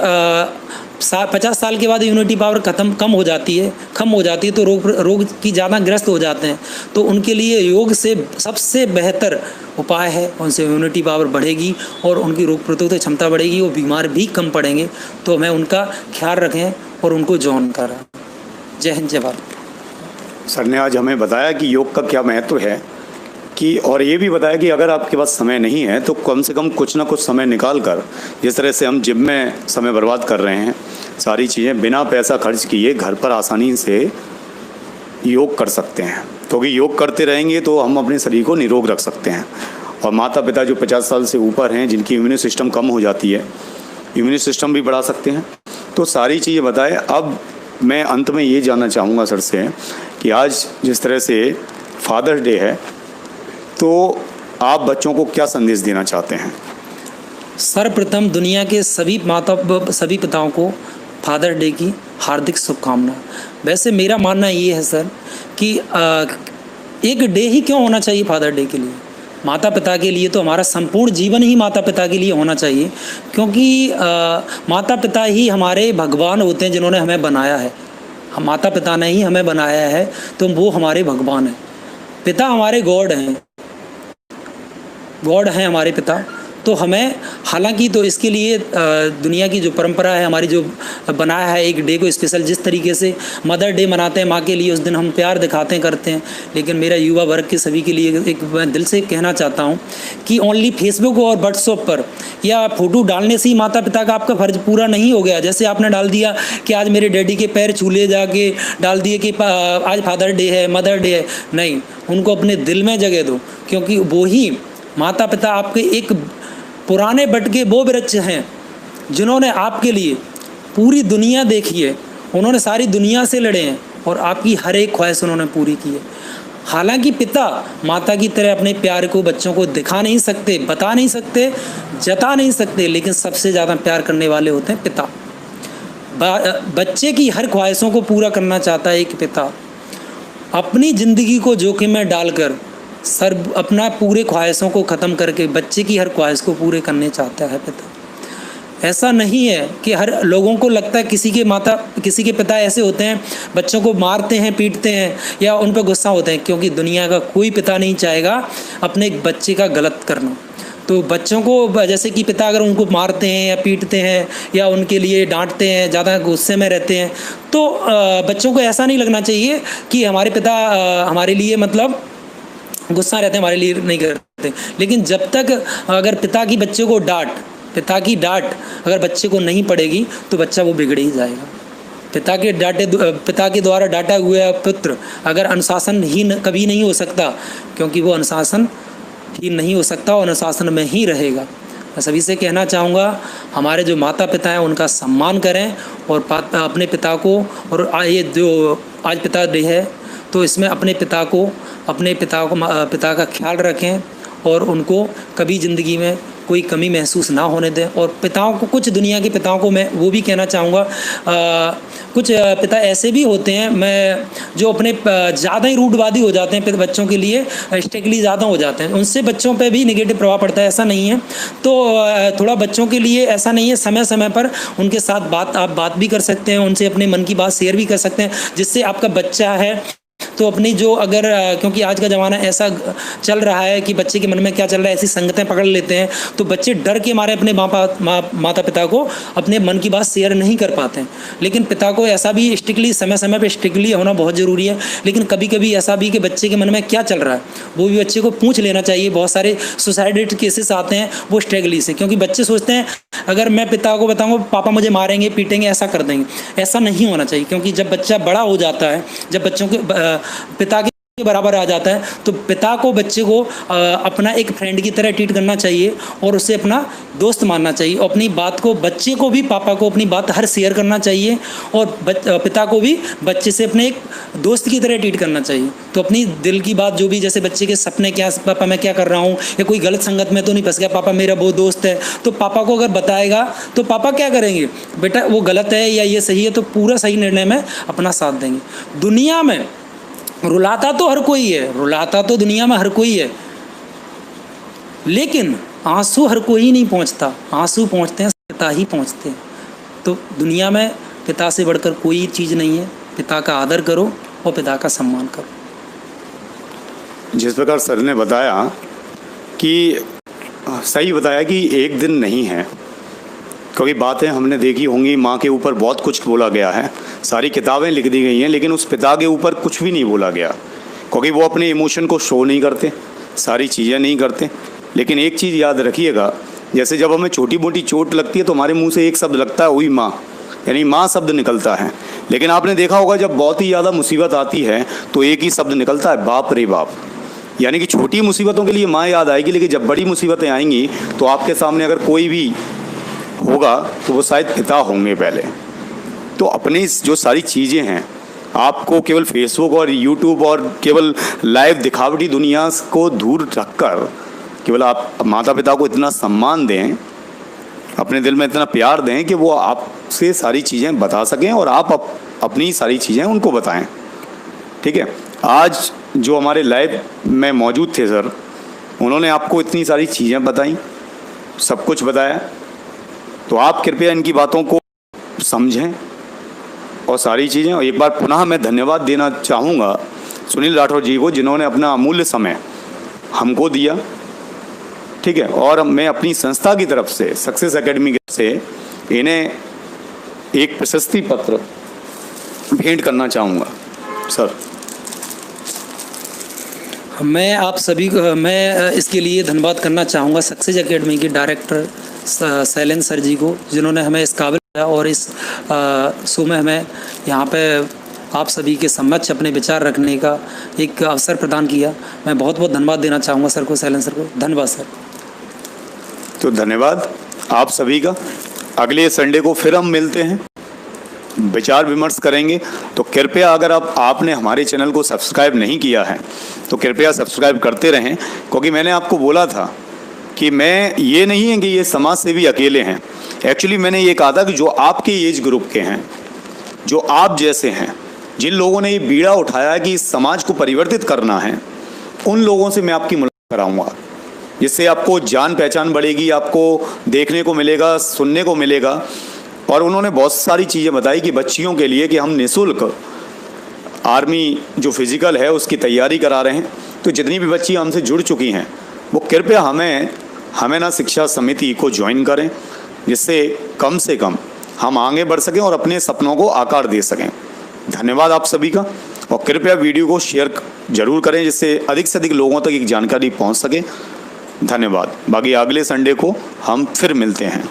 50 साल के बाद इम्यूनिटी पावर कम हो जाती है, तो रोग की ज़्यादा ग्रस्त हो जाते हैं। तो उनके लिए योग से सबसे बेहतर उपाय है, उनसे इम्यूनिटी पावर बढ़ेगी और उनकी रोग प्रतिरोधक क्षमता बढ़ेगी, वो बीमार भी कम पड़ेंगे। तो हमें उनका ख्याल रखें और उनको ज्वाइन करें। जय हिंद, जय भारत। सर ने आज हमें बताया कि योग का क्या महत्व है, कि और ये भी बताया कि अगर आपके पास समय नहीं है तो कम से कम कुछ ना कुछ समय निकाल कर, जिस तरह से हम जिम में समय बर्बाद कर रहे हैं, सारी चीज़ें बिना पैसा खर्च किए घर पर आसानी से योग कर सकते हैं। क्योंकि योग करते रहेंगे तो हम अपने शरीर को निरोग रख सकते हैं। और माता पिता जो 50 साल से ऊपर हैं, जिनकी इम्यून सिस्टम कम हो जाती है, इम्यून सिस्टम भी बढ़ा सकते हैं। तो सारी चीज़ें बताए। अब मैं अंत में ये जानना चाहूँगा सर से कि आज जिस तरह से फादर्स डे है, तो आप बच्चों को क्या संदेश देना चाहते हैं? सर्वप्रथम दुनिया के सभी पिताओं को फादर डे की हार्दिक शुभकामनाएं। वैसे मेरा मानना ये है सर कि एक डे ही क्यों होना चाहिए फादर डे के लिए? माता पिता के लिए तो हमारा संपूर्ण जीवन ही माता पिता के लिए होना चाहिए, क्योंकि माता पिता ही हमारे भगवान होते हैं, जिन्होंने हमें बनाया है। हम माता पिता ने ही हमें बनाया है, तो वो हमारे भगवान हैं। पिता हमारे गॉड हैं हमारे पिता। तो हमें हालांकि तो इसके लिए दुनिया की जो परंपरा है हमारी, जो बनाया है एक डे को स्पेशल, जिस तरीके से मदर डे मनाते हैं माँ के लिए, उस दिन हम प्यार दिखाते हैं, करते हैं। लेकिन मेरा युवा वर्ग के सभी के लिए एक मैं दिल से कहना चाहता हूँ कि ओनली फेसबुक और व्हाट्सएप पर या फ़ोटो डालने से ही माता पिता का आपका फ़र्ज पूरा नहीं हो गया। जैसे आपने डाल दिया कि आज मेरे डैडी के पैर छू ले, जाके डाल दिए कि आज फादर डे है, मदर डे है। नहीं, उनको अपने दिल में जगह दो, क्योंकि वो ही माता पिता आपके एक पुराने बटके वो वृक्ष हैं जिन्होंने आपके लिए पूरी दुनिया देखी है। उन्होंने सारी दुनिया से लड़े हैं और आपकी हर एक ख्वाहिश उन्होंने पूरी की है। हालांकि पिता माता की तरह अपने प्यार को बच्चों को दिखा नहीं सकते, बता नहीं सकते, जता नहीं सकते, लेकिन सबसे ज़्यादा प्यार करने वाले होते हैं पिता। बच्चे की हर ख्वाहिशों को पूरा करना चाहता है एक पिता। अपनी ज़िंदगी को जोखिम में डालकर अपना पूरे ख्वाहिशों को ख़त्म करके बच्चे की हर ख्वाहिश को पूरे करने चाहता है पिता। ऐसा नहीं है कि हर लोगों को लगता है किसी के पिता ऐसे होते हैं, बच्चों को मारते हैं, पीटते हैं या उन पर गुस्सा होते हैं, क्योंकि दुनिया का कोई पिता नहीं चाहेगा अपने बच्चे का गलत करना। तो बच्चों को जैसे कि पिता अगर उनको मारते हैं या पीटते हैं या उनके लिए डांटते हैं, ज़्यादा गुस्से में रहते हैं, तो बच्चों को ऐसा नहीं लगना चाहिए कि हमारे पिता हमारे लिए मतलब गुस्सा रहते हैं, हमारे लिए नहीं करते। लेकिन जब तक अगर पिता की डांट अगर बच्चे को नहीं पड़ेगी तो बच्चा वो बिगड़ ही जाएगा। पिता के द्वारा डांटा हुआ पुत्र अगर अनुशासनहीन कभी नहीं हो सकता, क्योंकि वो अनुशासनहीन नहीं हो सकता और अनुशासन में ही रहेगा। मैं सभी से कहना चाहूँगा, हमारे जो माता पिता हैं उनका सम्मान करें और अपने पिता को, और ये जो आज पिता डे है तो इसमें अपने पिता का ख्याल रखें और उनको कभी ज़िंदगी में कोई कमी महसूस ना होने दें। और पिताओं को, कुछ दुनिया के पिताओं को मैं वो भी कहना चाहूँगा, कुछ पिता ऐसे भी होते हैं जो अपने ज़्यादा ही रूढ़वादी हो जाते हैं, बच्चों के लिए स्ट्रिक्टली ज़्यादा हो जाते हैं, उनसे बच्चों पे भी नेगेटिव प्रभाव पड़ता है। ऐसा नहीं है, तो थोड़ा बच्चों के लिए ऐसा नहीं है, समय समय पर उनके साथ आप बात भी कर सकते हैं, उनसे अपने मन की बात शेयर भी कर सकते हैं, जिससे आपका बच्चा है तो अपनी जो अगर क्योंकि आज का ज़माना ऐसा चल रहा है कि बच्चे के मन में क्या चल रहा है ऐसी संगतें पकड़ लेते हैं, तो बच्चे डर के मारे अपने माता पिता को अपने मन की बात शेयर नहीं कर पाते हैं। लेकिन पिता को ऐसा भी स्ट्रिक्टली समय समय पे स्ट्रिक्टली होना बहुत ज़रूरी है, लेकिन कभी कभी ऐसा भी कि बच्चे के मन में क्या चल रहा है वो भी बच्चे को पूछ लेना चाहिए। बहुत सारे सुसाइड केसेस आते हैं वो स्ट्रगली से, क्योंकि बच्चे सोचते हैं अगर मैं पिता को बताऊंगा पापा मुझे मारेंगे पीटेंगे ऐसा कर देंगे। ऐसा नहीं होना चाहिए, क्योंकि जब बच्चा बड़ा हो जाता है, जब बच्चों के पिता के बराबर आ जाता है, तो पिता को बच्चे को अपना एक फ्रेंड की तरह ट्रीट करना चाहिए और उसे अपना दोस्त मानना चाहिए। और अपनी बात को बच्चे को भी पापा को अपनी बात हर शेयर करना चाहिए और पिता को भी बच्चे से अपने एक दोस्त की तरह ट्रीट करना चाहिए। तो अपनी दिल की बात जो भी, जैसे बच्चे के सपने क्या, पापा मैं क्या कर रहा हूँ या कोई गलत संगत में तो नहीं फंस गया, पापा मेरा वो दोस्त है, तो पापा को अगर बताएगा तो पापा क्या करेंगे, बेटा वो गलत है या ये सही है, तो पूरा सही निर्णय में अपना साथ देंगे। दुनिया में रुलाता तो हर कोई है, रुलाता तो दुनिया में हर कोई है, लेकिन आंसू हर कोई नहीं पहुंचता। आंसू पहुंचते हैं पिता ही पहुंचते हैं। तो दुनिया में पिता से बढ़कर कोई चीज़ नहीं है। पिता का आदर करो और पिता का सम्मान करो। जिस प्रकार सर ने बताया कि सही बताया कि एक दिन नहीं है, क्योंकि बातें हमने देखी होंगी, माँ के ऊपर बहुत कुछ बोला गया है, सारी किताबें लिख दी गई हैं, लेकिन उस पिता के ऊपर कुछ भी नहीं बोला गया, क्योंकि वो अपने इमोशन को शो नहीं करते, सारी चीज़ें नहीं करते। लेकिन एक चीज़ याद रखिएगा, जैसे जब हमें छोटी मोटी चोट लगती है तो हमारे मुंह से एक शब्द लगता है, वही माँ, यानी माँ शब्द निकलता है। लेकिन आपने देखा होगा जब बहुत ही ज़्यादा मुसीबत आती है तो एक ही शब्द निकलता है, बाप रे बाप। यानी कि छोटी मुसीबतों के लिए माँ याद आएगी, लेकिन जब बड़ी मुसीबतें आएंगी तो आपके सामने अगर कोई भी होगा तो वो शायद पिता होंगे पहले। तो अपनी जो सारी चीज़ें हैं, आपको केवल फेसबुक और यूट्यूब और केवल लाइव दिखावटी दुनिया को दूर रखकर केवल आप माता पिता को इतना सम्मान दें, अपने दिल में इतना प्यार दें कि वो आपसे सारी चीज़ें बता सकें और आप अपनी सारी चीज़ें उनको बताएं। ठीक है, आज जो हमारे लाइव में मौजूद थे सर, उन्होंने आपको इतनी सारी चीज़ें बताई, सब कुछ बताया, तो आप कृपया इनकी बातों को समझें और सारी चीज़ें। और एक बार पुनः मैं धन्यवाद देना चाहूँगा सुनील राठौर जी को, जिन्होंने अपना अमूल्य समय हमको दिया। ठीक है, और मैं अपनी संस्था की तरफ से, सक्सेस एकेडमी की तरफ से इन्हें एक प्रशस्ति पत्र भेंट करना चाहूँगा सर। मैं आप सभी को मैं इसके लिए धन्यवाद करना चाहूँगा सक्सेस एकेडमी के डायरेक्टर शैलेंद्र सर जी को, जिन्होंने हमें इस काबिल किया और इस शो में हमें यहाँ पे आप सभी के समक्ष अपने विचार रखने का एक अवसर प्रदान किया। मैं बहुत बहुत धन्यवाद देना चाहूँगा सर को, शैलेंद्र सर को। धन्यवाद सर। तो धन्यवाद आप सभी का। अगले संडे को फिर हम मिलते हैं, विचार विमर्श करेंगे। तो कृपया अगर आपने हमारे चैनल को सब्सक्राइब नहीं किया है तो कृपया सब्सक्राइब करते रहें, क्योंकि मैंने आपको बोला था कि मैं ये नहीं है कि ये समाज सेवी अकेले हैं। एक्चुअली मैंने ये कहा था कि जो आपके एज ग्रुप के हैं, जो आप जैसे हैं, जिन लोगों ने ये बीड़ा उठाया है कि इस समाज को परिवर्तित करना है, उन लोगों से मैं आपकी मुलाकात कराऊंगा, जिससे आपको जान पहचान बढ़ेगी, आपको देखने को मिलेगा, सुनने को मिलेगा। और उन्होंने बहुत सारी चीज़ें बताई कि बच्चियों के लिए कि हम निःशुल्क आर्मी जो फिज़िकल है उसकी तैयारी करा रहे हैं। तो जितनी भी बच्ची हमसे जुड़ चुकी हैं वो कृपया हमें ना शिक्षा समिति को ज्वाइन करें, जिससे कम से कम हम आगे बढ़ सकें और अपने सपनों को आकार दे सकें। धन्यवाद आप सभी का, और कृपया वीडियो को शेयर जरूर करें, जिससे अधिक से अधिक लोगों तक एक जानकारी पहुंच सके। धन्यवाद। बाकी अगले संडे को हम फिर मिलते हैं।